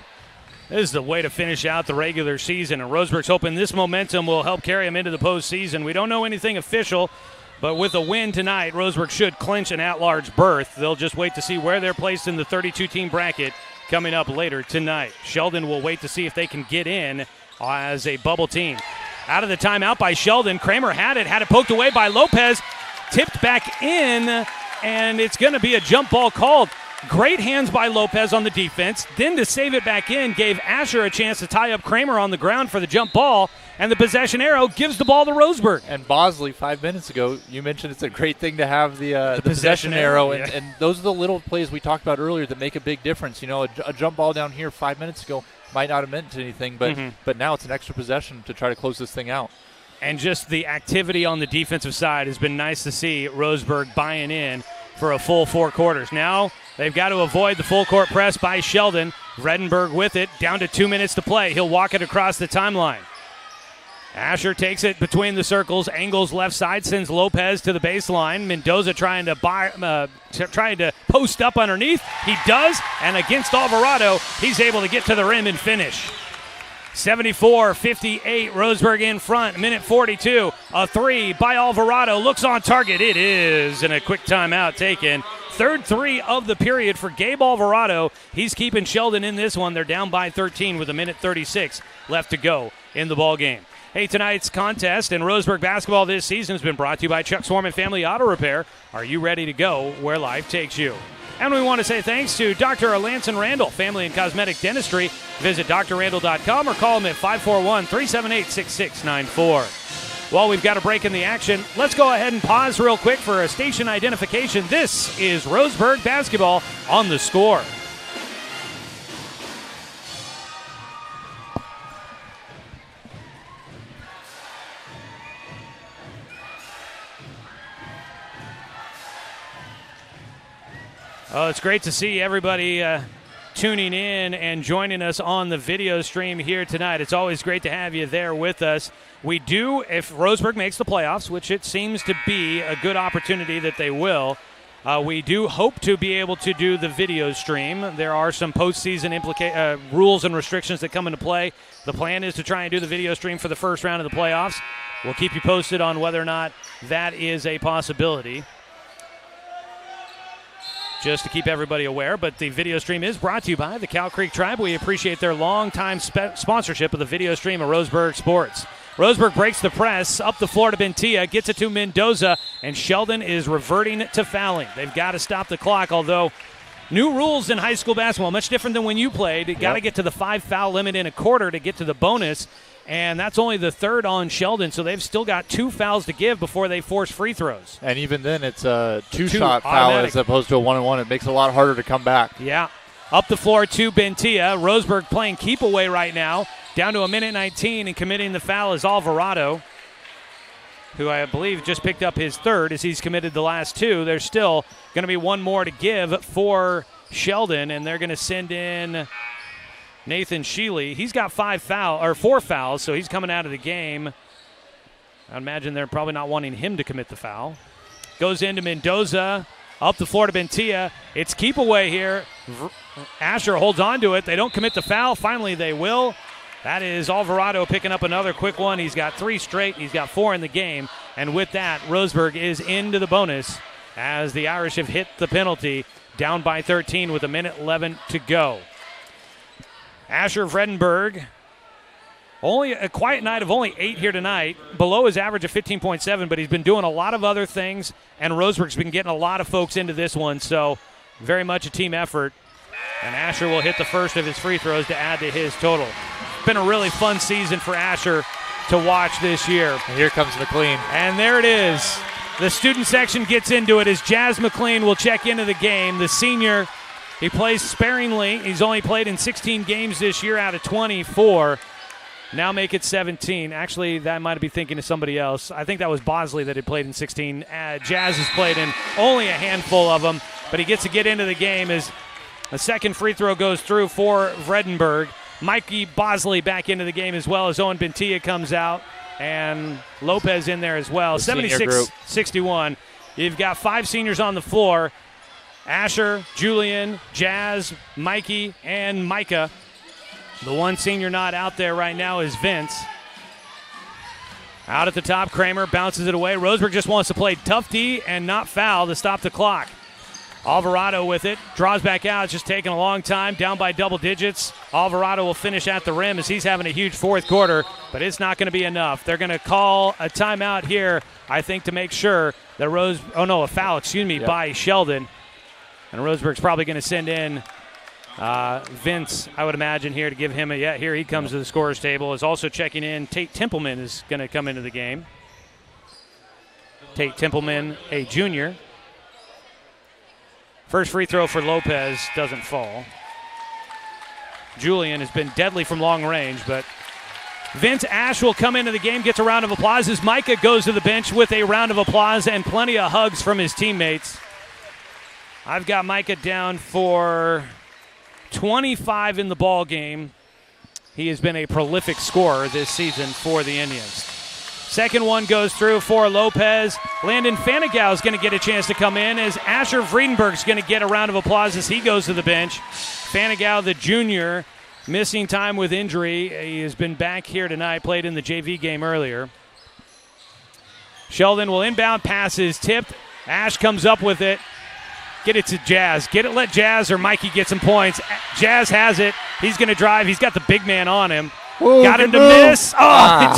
This is the way to finish out the regular season, and Roseburg's hoping this momentum will help carry them into the postseason. We don't know anything official, but with a win tonight, Roseburg should clinch an at-large berth. They'll just wait to see where they're placed in the 32-team bracket coming up later tonight. Sheldon will wait to see if they can get in as a bubble team. Out of the timeout by Sheldon. Kramer had it poked away by Lopez. Tipped back in, and it's going to be a jump ball called. Great hands by Lopez on the defense. Then to save it back in, gave Asher a chance to tie up Kramer on the ground for the jump ball, and the possession arrow gives the ball to Roseburg. And Bosley, 5 minutes ago, you mentioned it's a great thing to have the possession arrow, yeah. and those are the little plays we talked about earlier that make a big difference. You know, a jump ball down here 5 minutes ago might not have meant anything, but now it's an extra possession to try to close this thing out. and just the activity on the defensive side has been nice to see. Roseburg buying in for a full 4 quarters. Now they've got to avoid the full court press by Sheldon. Vredenberg with it, down to 2 minutes to play. He'll walk it across the timeline. Asher takes it between the circles, angles left side, sends Lopez to the baseline. Mendoza trying to post up underneath. He does, and against Alvarado, he's able to get to the rim and finish. 74-58, Roseburg in front, minute 42. A 3 by Alvarado, looks on target. It is, and a quick timeout taken. Third 3 of the period for Gabe Alvarado. He's keeping Sheldon in this one. They're down by 13 with a minute 36 left to go in the ball game. Hey, tonight's contest and Roseburg basketball this season has been brought to you by Chuck Swarman Family Auto Repair. Are you ready to go where life takes you? And we want to say thanks to Dr. Lanson Randall, Family and Cosmetic Dentistry. Visit drrandall.com or call him at 541-378-6694. While we've got a break in the action, let's go ahead and pause real quick for a station identification. This is Roseburg basketball on The Score. Oh, it's great to see everybody tuning in and joining us on the video stream here tonight. It's always great to have you there with us. We do, if Roseburg makes the playoffs, which it seems to be a good opportunity that they will, we do hope to be able to do the video stream. There are some postseason rules and restrictions that come into play. The plan is to try and do the video stream for the first round of the playoffs. We'll keep you posted on whether or not that is a possibility, just to keep everybody aware. But the video stream is brought to you by the Cow Creek Tribe. We appreciate their long-time sponsorship of the video stream of Roseburg Sports. Roseburg breaks the press, up the floor to Bentia, gets it to Mendoza, and Sheldon is reverting to fouling. They've got to stop the clock, although new rules in high school basketball, much different than when you played. You got to get to the 5-foul limit in a quarter to get to the bonus, and that's only the third on Sheldon, so they've still got 2 fouls to give before they force free throws. And even then, it's a two-shot foul as opposed to a 1-and-1. It makes it a lot harder to come back. Yeah. Up the floor to Bentia. Roseburg playing keep away right now. Down to a minute 19, and committing the foul is Alvarado, who I believe just picked up his third as he's committed the last 2. There's still going to be 1 more to give for Sheldon, and they're going to send in Nathan Sheely. He's got 4 fouls, so he's coming out of the game. I imagine they're probably not wanting him to commit the foul. Goes into Mendoza, up the floor to Bentia. It's keep away here. Asher holds on to it. They don't commit the foul. Finally, they will. That is Alvarado picking up another quick one. He's got 3 straight. He's got 4 in the game. And with that, Roseburg is into the bonus as the Irish have hit the penalty, down by 13 with a minute 11 to go. Asher Vredenberg, only a quiet night of only 8 here tonight, below his average of 15.7, but he's been doing a lot of other things, and Roseburg's been getting a lot of folks into this one, so very much a team effort. And Asher will hit the first of his free throws to add to his total. It's been a really fun season for Asher to watch this year. And here comes McLean. And there it is. The student section gets into it as Jazz McLean will check into the game. The senior, he plays sparingly. He's only played in 16 games this year out of 24. Now make it 17. Actually, that might be thinking of somebody else. I think that was Bosley that had played in 16. Jazz has played in only a handful of them, but he gets to get into the game as a second free throw goes through for Vredenberg. Mikey Bosley back into the game as well as Owen Bentia comes out, and Lopez in there as well. 76-61. You've got 5 seniors on the floor. Asher, Julian, Jazz, Mikey, and Micah. The one senior not out there right now is Vince. Out at the top, Kramer bounces it away. Roseburg just wants to play tough D and not foul to stop the clock. Alvarado with it, draws back out. It's just taking a long time, down by double digits. Alvarado will finish at the rim as he's having a huge fourth quarter, but it's not going to be enough. They're going to call a timeout here, I think, to make sure that a foul, by Sheldon. And Roseburg's probably going to send in Vince, I would imagine, here to give him here he comes to the scorer's table. Is also checking in. Tate Templeman is going to come into the game. Tate Templeman, a junior. First free throw for Lopez doesn't fall. Julian has been deadly from long range, but Vince Ash will come into the game, gets a round of applause as Micah goes to the bench with a round of applause and plenty of hugs from his teammates. I've got Micah down for 25 in the ball game. He has been a prolific scorer this season for the Indians. Second one goes through for Lopez. Landon Fanigal is going to get a chance to come in as Asher Vredenberg is going to get a round of applause as he goes to the bench. Fanigal, the junior, missing time with injury. He has been back here tonight, played in the JV game earlier. Sheldon will inbound, pass is tipped. Ash comes up with it. Get it to Jazz. Let Jazz or Mikey get some points. Jazz has it. He's going to drive. He's got the big man on him. Ooh, got him to miss.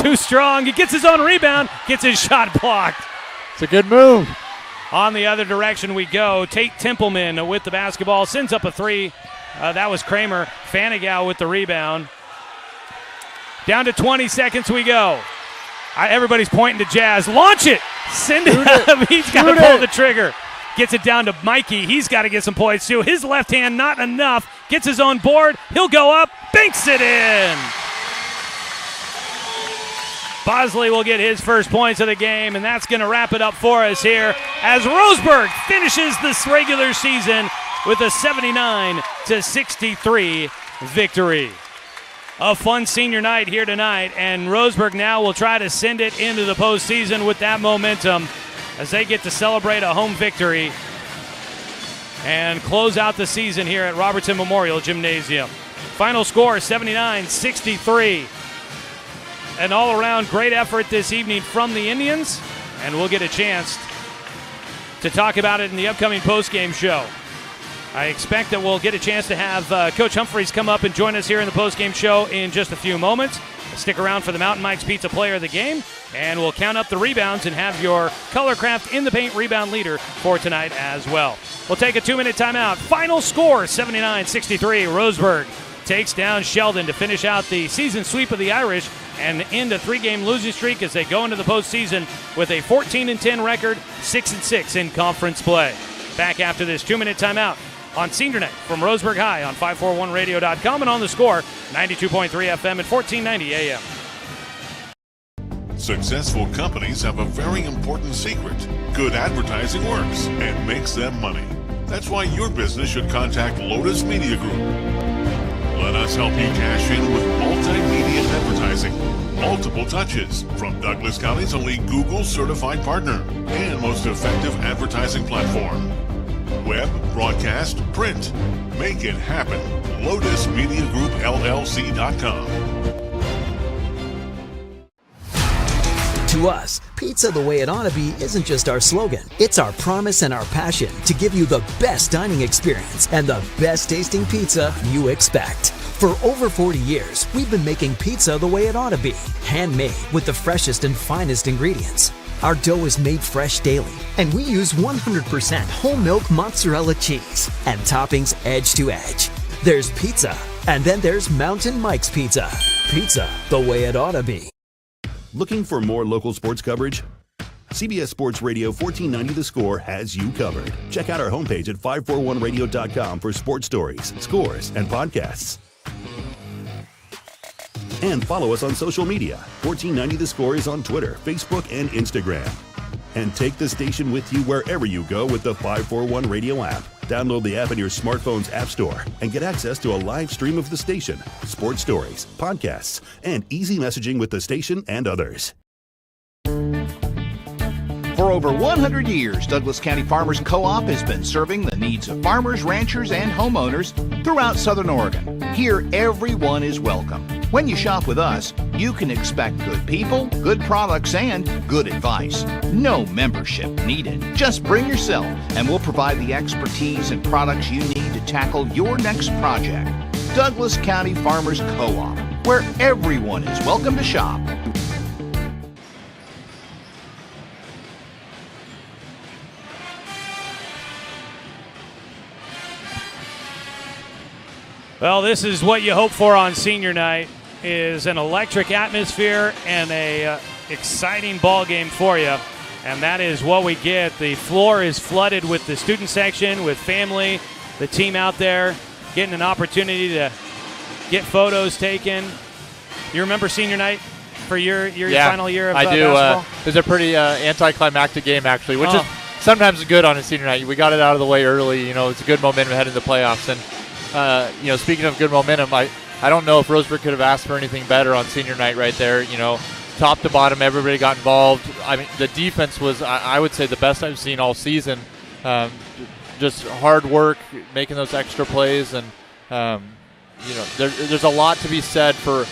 Too strong. He gets his own rebound, gets his shot blocked. It's a good move. On the other direction we go. Tate Templeman with the basketball, sends up a three. That was Kramer. Fanigal with the rebound. Down to 20 seconds we go. Everybody's pointing to Jazz. Launch it. Send it up. He's got to pull the trigger. Gets it down to Mikey. He's got to get some points too. His left hand, not enough. Gets his own board. He'll go up. Banks it in. Bosley will get his first points of the game, and that's going to wrap it up for us here as Roseburg finishes this regular season with a 79-63 victory. A fun senior night here tonight, and Roseburg now will try to send it into the postseason with that momentum as they get to celebrate a home victory and close out the season here at Robertson Memorial Gymnasium. Final score, 79-63. An all-around great effort this evening from the Indians, and we'll get a chance to talk about it in the upcoming postgame show. I expect that we'll get a chance to have Coach Humphreys come up and join us here in the postgame show in just a few moments. Stick around for the Mountain Mike's Pizza Player of the Game, and we'll count up the rebounds and have your Colorcraft in the Paint rebound leader for tonight as well. We'll take a 2-minute timeout. Final score, 79-63. Roseburg takes down Sheldon to finish out the season sweep of the Irish and end a 3-game losing streak as they go into the postseason with a 14-10 record, 6-6 in conference play. Back after this 2-minute timeout on Senior Night from Roseburg High on 541radio.com and on the Score, 92.3 FM and 1490 AM. Successful companies have a very important secret. Good advertising works and makes them money. That's why your business should contact Lotus Media Group. Let us help you cash in with multimedia advertising. Multiple touches from Douglas County's only Google certified partner and most effective advertising platform. Web, broadcast, print. Make it happen. LotusMediaGroupLLC.com. To us, pizza the way it ought to be isn't just our slogan. It's our promise and our passion to give you the best dining experience and the best tasting pizza you expect. For over 40 years, we've been making pizza the way it ought to be. Handmade with the freshest and finest ingredients. Our dough is made fresh daily, and we use 100% whole milk mozzarella cheese and toppings edge to edge. There's pizza, and then there's Mountain Mike's Pizza. Pizza the way it ought to be. Looking for more local sports coverage? CBS Sports Radio 1490 The Score has you covered. Check out our homepage at 541radio.com for sports stories, scores, and podcasts. And follow us on social media. 1490 The Score is on Twitter, Facebook, and Instagram. And take the station with you wherever you go with the 541 Radio app. Download the app in your smartphone's app store and get access to a live stream of the station, sports stories, podcasts, and easy messaging with the station and others. For over 100 years, Douglas County Farmers Co-op has been serving the needs of farmers, ranchers, and homeowners throughout Southern Oregon. Here, everyone is welcome. When you shop with us, you can expect good people, good products, and good advice. No membership needed. Just bring yourself, and we'll provide the expertise and products you need to tackle your next project. Douglas County Farmers Co-op, where everyone is welcome to shop. Well, this is what you hope for on senior night, is an electric atmosphere and a exciting ball game for you. And that is what we get. The floor is flooded with the student section, with family, the team out there getting an opportunity to get photos taken. You remember senior night for your Yeah, final year of I do. basketball? It was a pretty anticlimactic game, actually, which is sometimes good on a senior night. We got it out of the way early. It's a good momentum heading into the playoffs. And, speaking of good momentum, I don't know if Roseburg could have asked for anything better on senior night right there. Top to bottom, everybody got involved. I mean, the defense was, I would say, the best I've seen all season. Just hard work, making those extra plays, and there's a lot to be said for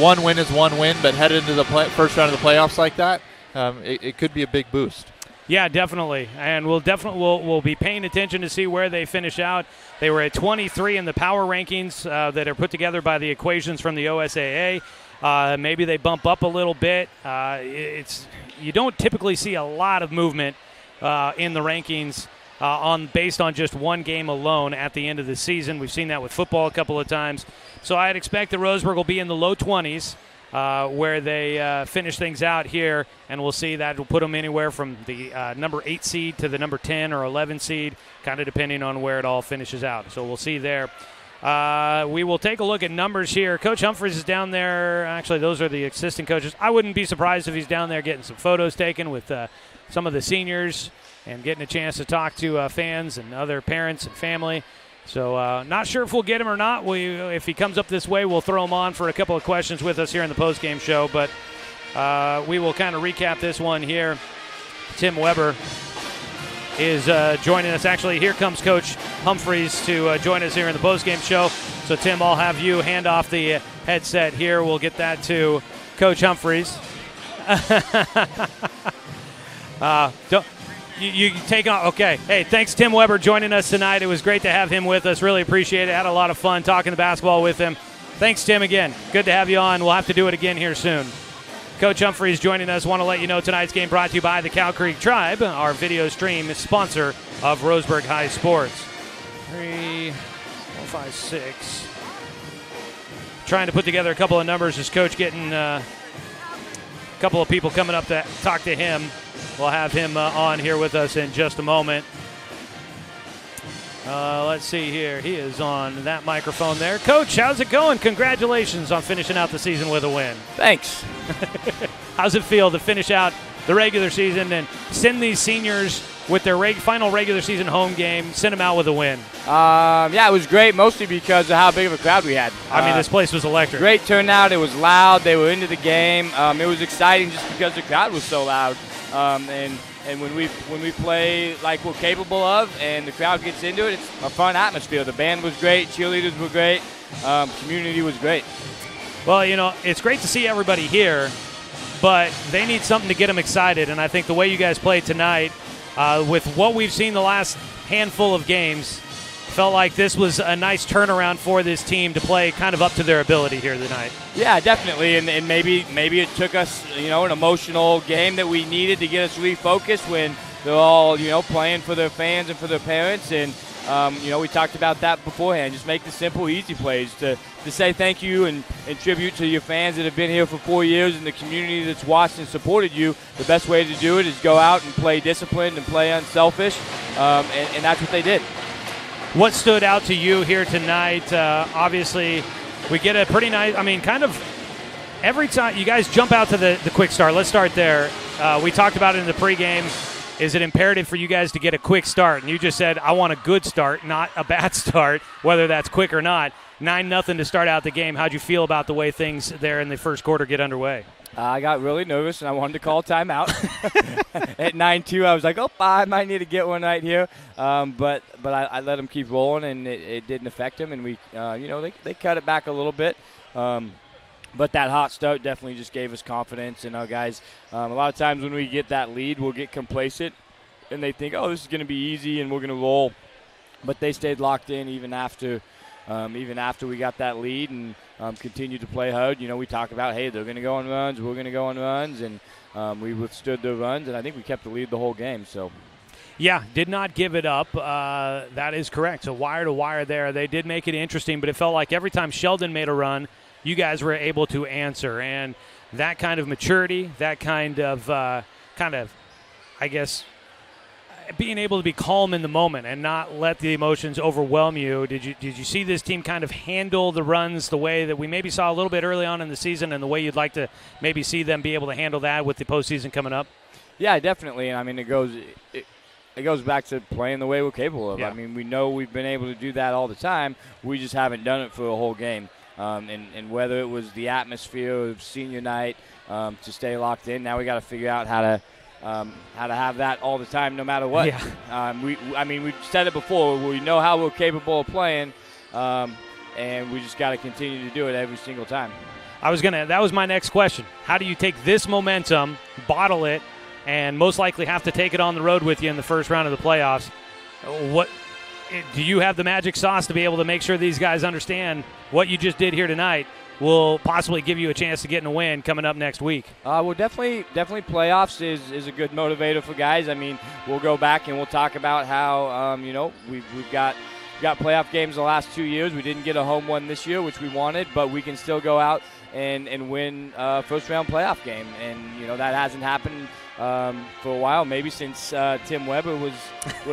one win is one win, but headed into the first round of the playoffs like that, it could be a big boost. Yeah, definitely, and we'll be paying attention to see where they finish out. They were at 23 in the power rankings that are put together by the equations from the OSAA. Maybe they bump up a little bit. You don't typically see a lot of movement in the rankings based on just one game alone at the end of the season. We've seen that with football a couple of times. So I'd expect that Roseburg will be in the low 20s where they finish things out here, and we'll see that will put them anywhere from the number 8 seed to the number 10 or 11 seed, kind of depending on where it all finishes out. So we'll see there. We will take a look at numbers here. Coach Humphreys is down there. Actually, those are the assistant coaches. I wouldn't be surprised if he's down there getting some photos taken with some of the seniors and getting a chance to talk to fans and other parents and family. So not sure if we'll get him or not. If he comes up this way, we'll throw him on for a couple of questions with us here in the postgame show. But we will kind of recap this one here. Tim Weber is joining us. Actually, here comes Coach Humphreys to join us here in the postgame show. So, Tim, I'll have you hand off the headset here. We'll get that to Coach Humphreys. You take on. Okay. Hey, thanks, Tim Weber, joining us tonight. It was great to have him with us. Really appreciate it. Had a lot of fun talking basketball with him. Thanks, Tim, again. Good to have you on. We'll have to do it again here soon. Coach Humphreys joining us. Want to let you know tonight's game brought to you by the Cow Creek Tribe, our video stream sponsor of Roseburg High Sports. 3, 4, 5, 6. Trying to put together a couple of numbers. Is Coach getting a couple of people coming up to talk to him? We'll have him on here with us in just a moment. Let's see here. He is on that microphone there. Coach, how's it going? Congratulations on finishing out the season with a win. Thanks. How's it feel to finish out the regular season and send these seniors with their final regular season home game, send them out with a win? Yeah, it was great, mostly because of how big of a crowd we had. I mean, this place was electric. Great turnout. It was loud. They were into the game. It was exciting just because the crowd was so loud. And when we play like we're capable of and the crowd gets into it, it's a fun atmosphere. The band was great. Cheerleaders were great. Community was great. Well, it's great to see everybody here, but they need something to get them excited. And I think the way you guys played tonight, with what we've seen the last handful of games, felt like this was a nice turnaround for this team to play kind of up to their ability here tonight. Yeah, definitely, and maybe it took us, an emotional game that we needed to get us refocused when they're all, playing for their fans and for their parents, and we talked about that beforehand. Just make the simple, easy plays to say thank you and tribute to your fans that have been here for 4 years and the community that's watched and supported you. The best way to do it is go out and play disciplined and play unselfish, and that's what they did. What stood out to you here tonight? Obviously, we get a pretty nice, kind of every time you guys jump out to the quick start. Let's start there. We talked about it in the pregame. Is it imperative for you guys to get a quick start? And you just said, I want a good start, not a bad start, whether that's quick or not. 9-0 to start out the game. How'd you feel about the way things there in the first quarter get underway? I got really nervous, and I wanted to call timeout. At 9-2, I was like, I might need to get one right here. But I let them keep rolling, and it didn't affect them. And we, they cut it back a little bit. But that hot start definitely just gave us confidence in our guys. A lot of times when we get that lead, we'll get complacent, and they think, this is going to be easy and we're going to roll. But they stayed locked in even after we got that lead and continued to play hard. We talk about, hey, they're going to go on runs, we're going to go on runs, and we withstood their runs, and I think we kept the lead the whole game. So. Yeah, did not give it up. That is correct. So wire to wire there. They did make it interesting, but it felt like every time Sheldon made a run, you guys were able to answer. And that kind of maturity, that kind of, I guess, being able to be calm in the moment and not let the emotions overwhelm you. Did you see this team kind of handle the runs the way that we maybe saw a little bit early on in the season, and the way you'd like to maybe see them be able to handle that with the postseason coming up? Yeah, definitely. And I mean, it goes back to playing the way we're capable of. Yeah. I mean, we know we've been able to do that all the time. We just haven't done it for a whole game. And whether it was the atmosphere of senior night to stay locked in, now we got to figure out how to have that all the time, no matter what. Yeah. We've said it before. We know how we're capable of playing, and we just got to continue to do it every single time. That was my next question. How do you take this momentum, bottle it, and most likely have to take it on the road with you in the first round of the playoffs? What do you have the magic sauce to be able to make sure these guys understand what you just did here tonight will possibly give you a chance to get in a win coming up next week? Well, definitely playoffs is a good motivator for guys. I mean, we'll go back and we'll talk about how, we've got playoff games the last 2 years. We didn't get a home one this year, which we wanted, but we can still go out and win a first-round playoff game. And, that hasn't happened for a while, maybe since Tim Weber was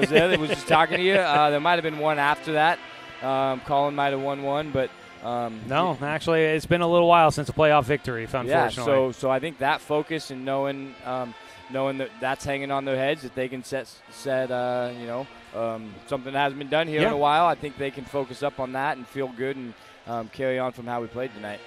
there that was just talking to you. There might have been one after that. Colin might have won one, but no, actually, it's been a little while since a playoff victory, unfortunately. Yeah, so I think that focus and knowing that that's hanging on their heads, that they can set something that hasn't been done here in a while, I think they can focus up on that and feel good and carry on from how we played tonight.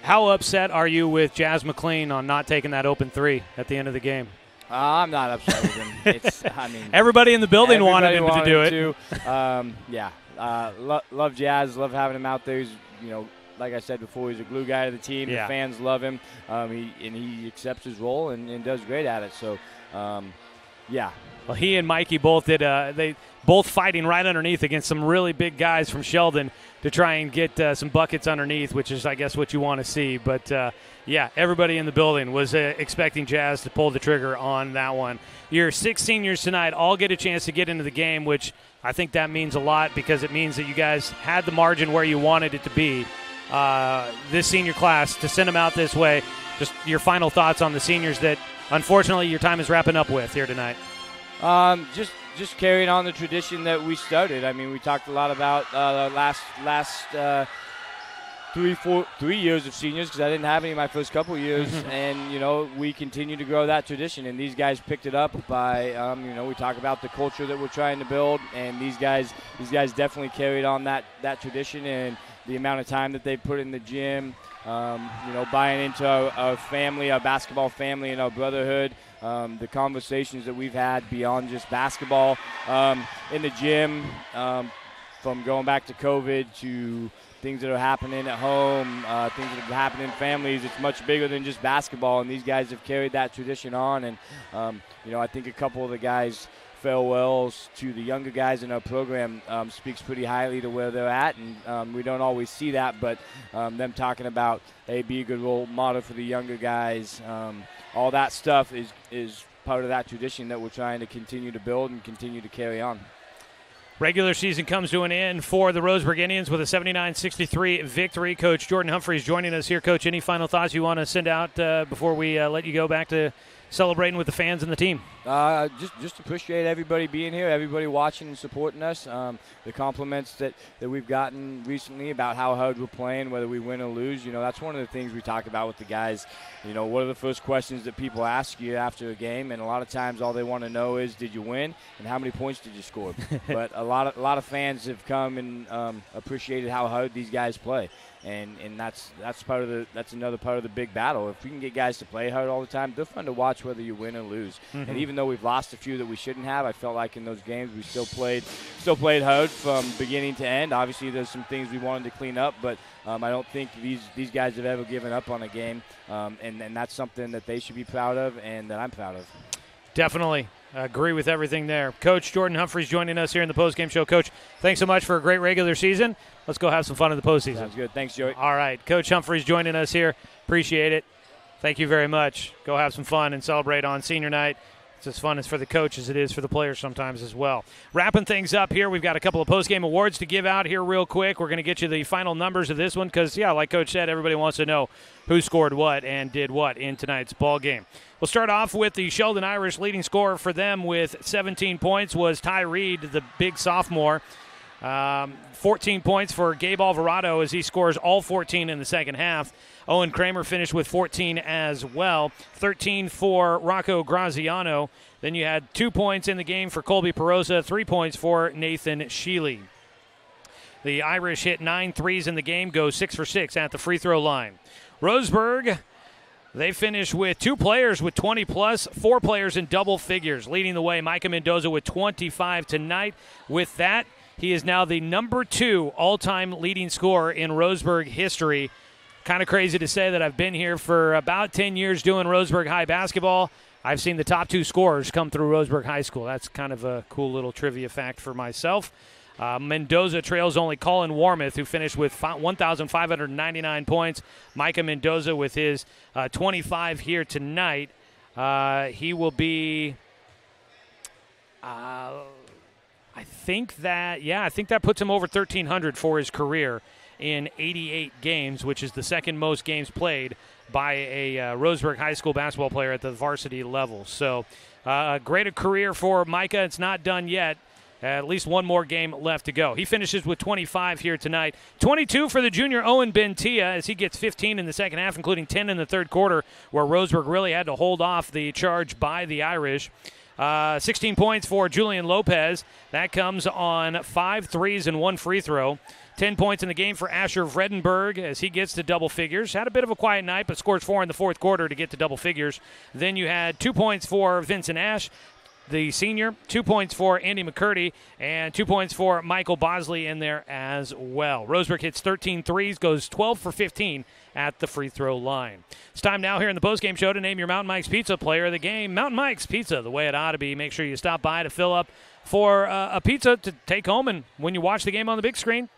How upset are you with Jazz McLean on not taking that open three at the end of the game? I'm not upset with him. Everybody in the building wanted him to do it. Love Jazz. Love having him out there. He's, like I said before, he's a glue guy to the team. Yeah. The fans love him. He accepts his role and does great at it. So, yeah. Well, he and Mikey both did. They both fighting right underneath against some really big guys from Sheldon to try and get some buckets underneath, which is, I guess, what you want to see. But, everybody in the building was expecting Jazz to pull the trigger on that one. Your 6 seniors tonight all get a chance to get into the game, which I think that means a lot because it means that you guys had the margin where you wanted it to be. This senior class, to send them out this way, just your final thoughts on the seniors that, unfortunately, your time is wrapping up with here tonight. Just carrying on the tradition that we started. I mean, we talked a lot about the last 3 years of seniors because I didn't have any my first couple of years, and we continue to grow that tradition. And these guys picked it up by we talk about the culture that we're trying to build, and these guys definitely carried on that tradition and the amount of time that they put in the gym. Buying into our family, our basketball family, and our brotherhood. The conversations that we've had beyond just basketball in the gym, from going back to COVID to things that are happening at home, things that are happening in families. It's much bigger than just basketball, and these guys have carried that tradition on. And, I think a couple of the guys' farewells to the younger guys in our program speaks pretty highly to where they're at, and we don't always see that, but them talking about, hey, be a good role model for the younger guys, all that stuff is part of that tradition that we're trying to continue to build and continue to carry on. Regular season comes to an end for the Roseburg Indians with a 79-63 victory. Coach Jordan Humphreys joining us here. Coach, any final thoughts you want to send out before we let you go back to celebrating with the fans and the team? Just appreciate everybody being here, everybody watching and supporting us. The compliments that we've gotten recently about how hard we're playing, whether we win or lose, that's one of the things we talk about with the guys. What are the first questions that people ask you after a game? And a lot of times all they want to know is, did you win and how many points did you score? But a lot of fans have come and appreciated how hard these guys play. And that's another part of the big battle. If we can get guys to play hard all the time, they're fun to watch whether you win or lose. Mm-hmm. And even though we've lost a few that we shouldn't have, I felt like in those games we still played hard from beginning to end. Obviously, there's some things we wanted to clean up, but I don't think these guys have ever given up on a game, and that's something that they should be proud of and that I'm proud of. Definitely. Agree with everything there. Coach Jordan Humphreys joining us here in the postgame show. Coach, thanks so much for a great regular season. Let's go have some fun in the postseason. Sounds good. Thanks, Joey. All right. Coach Humphreys joining us here. Appreciate it. Thank you very much. Go have some fun and celebrate on senior night It's as fun as for the coach as it is for the players sometimes as well. Wrapping things up here, we've got a couple of post-game awards to give out here real quick. We're going to get you the final numbers of this one because, like Coach said, everybody wants to know who scored what and did what in tonight's ball game. We'll start off with the Sheldon Irish. Leading scorer for them with 17 points was Ty Reed, the big sophomore. 14 points for Gabe Alvarado as he scores all 14 in the second half. Owen Kramer finished with 14 as well. 13 for Rocco Graziano. Then you had 2 points in the game for Colby Perosa, 3 points for Nathan Sheely. The Irish hit 9 threes in the game, go 6 for 6 at the free throw line. Roseburg, they finish with 2 players with 20-plus, 4 players in double figures. Leading the way, Micah Mendoza with 25 tonight. With that, he is now the number 2 all-time leading scorer in Roseburg history. Kind of crazy to say that I've been here for about 10 years doing Roseburg High basketball. I've seen the top 2 scorers come through Roseburg High School. That's kind of a cool little trivia fact for myself. Mendoza trails only Colin Warmoth, who finished with 1,599 points. Micah Mendoza with his 25 here tonight. He will be, I think that puts him over 1,300 for his career in 88 games, which is the second most games played by a Roseburg High School basketball player at the varsity level. So great a career for Micah. It's not done yet. At least one more game left to go. He finishes with 25 here tonight. 22 for the junior Owen Bentia as he gets 15 in the second half, including 10 in the third quarter, where Roseburg really had to hold off the charge by the Irish. 16 points for Julian Lopez. That comes on 5 threes and 1 free throw. 10 points in the game for Asher Vredenberg as he gets to double figures. Had a bit of a quiet night, but scores 4 in the fourth quarter to get to double figures. Then you had 2 points for Vincent Ash, the senior, 2 points for Andy McCurdy, and 2 points for Michael Bosley in there as well. Roseburg hits 13 threes, goes 12 for 15 at the free throw line. It's time now here in the postgame show to name your Mountain Mike's Pizza player of the game. Mountain Mike's Pizza, the way it ought to be. Make sure you stop by to fill up for a pizza to take home, and when you watch the game on the big screen,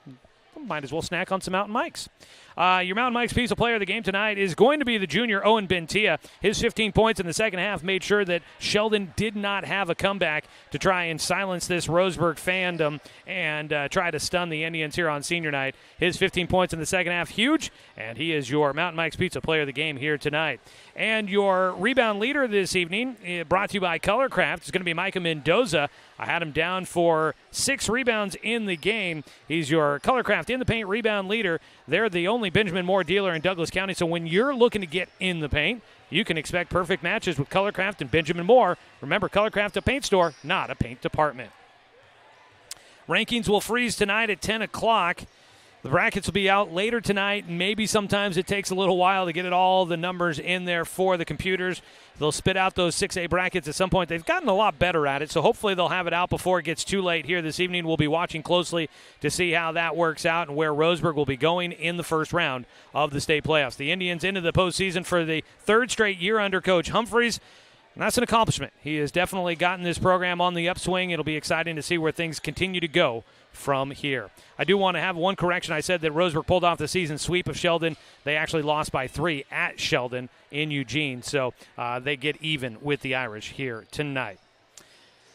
might as well snack on some Mountain Mike's. Your Mountain Mike's Pizza player of the game tonight is going to be the junior Owen Bentia. His 15 points in the second half made sure that Sheldon did not have a comeback to try and silence this Roseburg fandom and try to stun the Indians here on senior night. His 15 points in the second half, huge, and he is your Mountain Mike's Pizza player of the game here tonight. And your rebound leader this evening, brought to you by Colorcraft, is going to be Micah Mendoza. I had him down for 6 rebounds in the game. He's your Colorcraft in the paint rebound leader. They're the only Benjamin Moore dealer in Douglas County, so when you're looking to get in the paint, you can expect perfect matches with Colorcraft and Benjamin Moore. Remember, Colorcraft, a paint store, not a paint department. Rankings will freeze tonight at 10 o'clock. The brackets will be out later tonight. Maybe sometimes it takes a little while to get all the numbers in there for the computers. They'll spit out those 6A brackets at some point. They've gotten a lot better at it, so hopefully they'll have it out before it gets too late here this evening. We'll be watching closely to see how that works out and where Roseburg will be going in the first round of the state playoffs. The Indians into the postseason for the 3rd straight year under Coach Humphreys. And that's an accomplishment. He has definitely gotten this program on the upswing. It'll be exciting to see where things continue to go from here. I do want to have one correction. I said that Roseburg pulled off the season sweep of Sheldon. They actually lost by 3 at Sheldon in Eugene, so they get even with the Irish here tonight.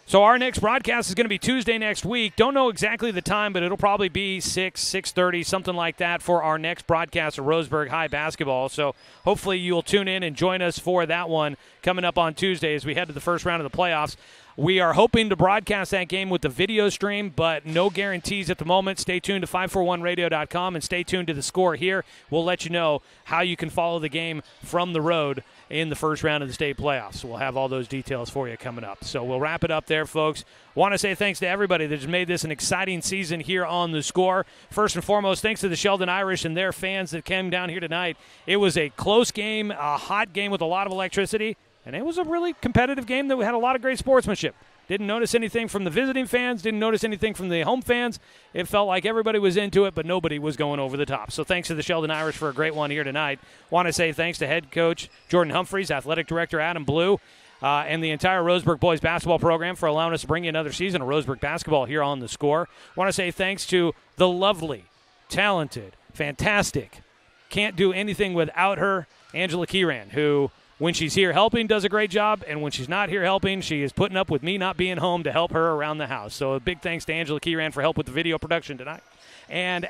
So our next broadcast is going to be Tuesday next week. Don't know exactly the time, but it'll probably be 6:30, something like that for our next broadcast of Roseburg High basketball. So hopefully you'll tune in and join us for that one coming up on Tuesday as we head to the first round of the playoffs. We are hoping to broadcast that game with the video stream, but no guarantees at the moment. Stay tuned to 541radio.com and stay tuned to the score here. We'll let you know how you can follow the game from the road in the first round of the state playoffs. We'll have all those details for you coming up. So we'll wrap it up there, folks. Want to say thanks to everybody that has made this an exciting season here on the score. First and foremost, thanks to the Sheldon Irish and their fans that came down here tonight. It was a close game, a hot game with a lot of electricity. And it was a really competitive game that we had a lot of great sportsmanship. Didn't notice anything from the visiting fans, didn't notice anything from the home fans. It felt like everybody was into it, but nobody was going over the top. So thanks to the Sheldon Irish for a great one here tonight. Want to say thanks to head coach Jordan Humphreys, athletic director Adam Blue, and the entire Roseburg boys basketball program for allowing us to bring you another season of Roseburg basketball here on the score. Want to say thanks to the lovely, talented, fantastic, can't do anything without her, Angela Kieran, who when she's here helping, does a great job, and when she's not here helping, she is putting up with me not being home to help her around the house. So a big thanks to Angela Keyran for help with the video production tonight. And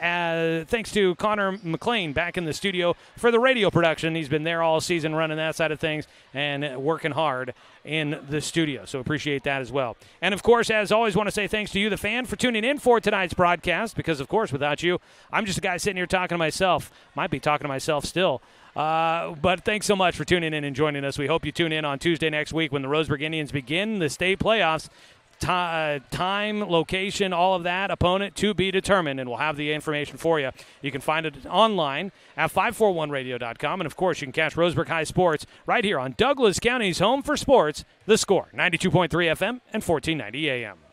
thanks to Connor McLean back in the studio for the radio production. He's been there all season running that side of things and working hard in the studio. So appreciate that as well. And, of course, as always, want to say thanks to you, the fan, for tuning in for tonight's broadcast because, of course, without you, I'm just a guy sitting here talking to myself. Might be talking to myself still. But thanks so much for tuning in and joining us. We hope you tune in on Tuesday next week when the Roseburg Indians begin the state playoffs. Time, location, all of that, opponent to be determined, and we'll have the information for you. You can find it online at 541radio.com, and, of course, you can catch Roseburg High Sports right here on Douglas County's home for sports, The Score, 92.3 FM and 1490 AM.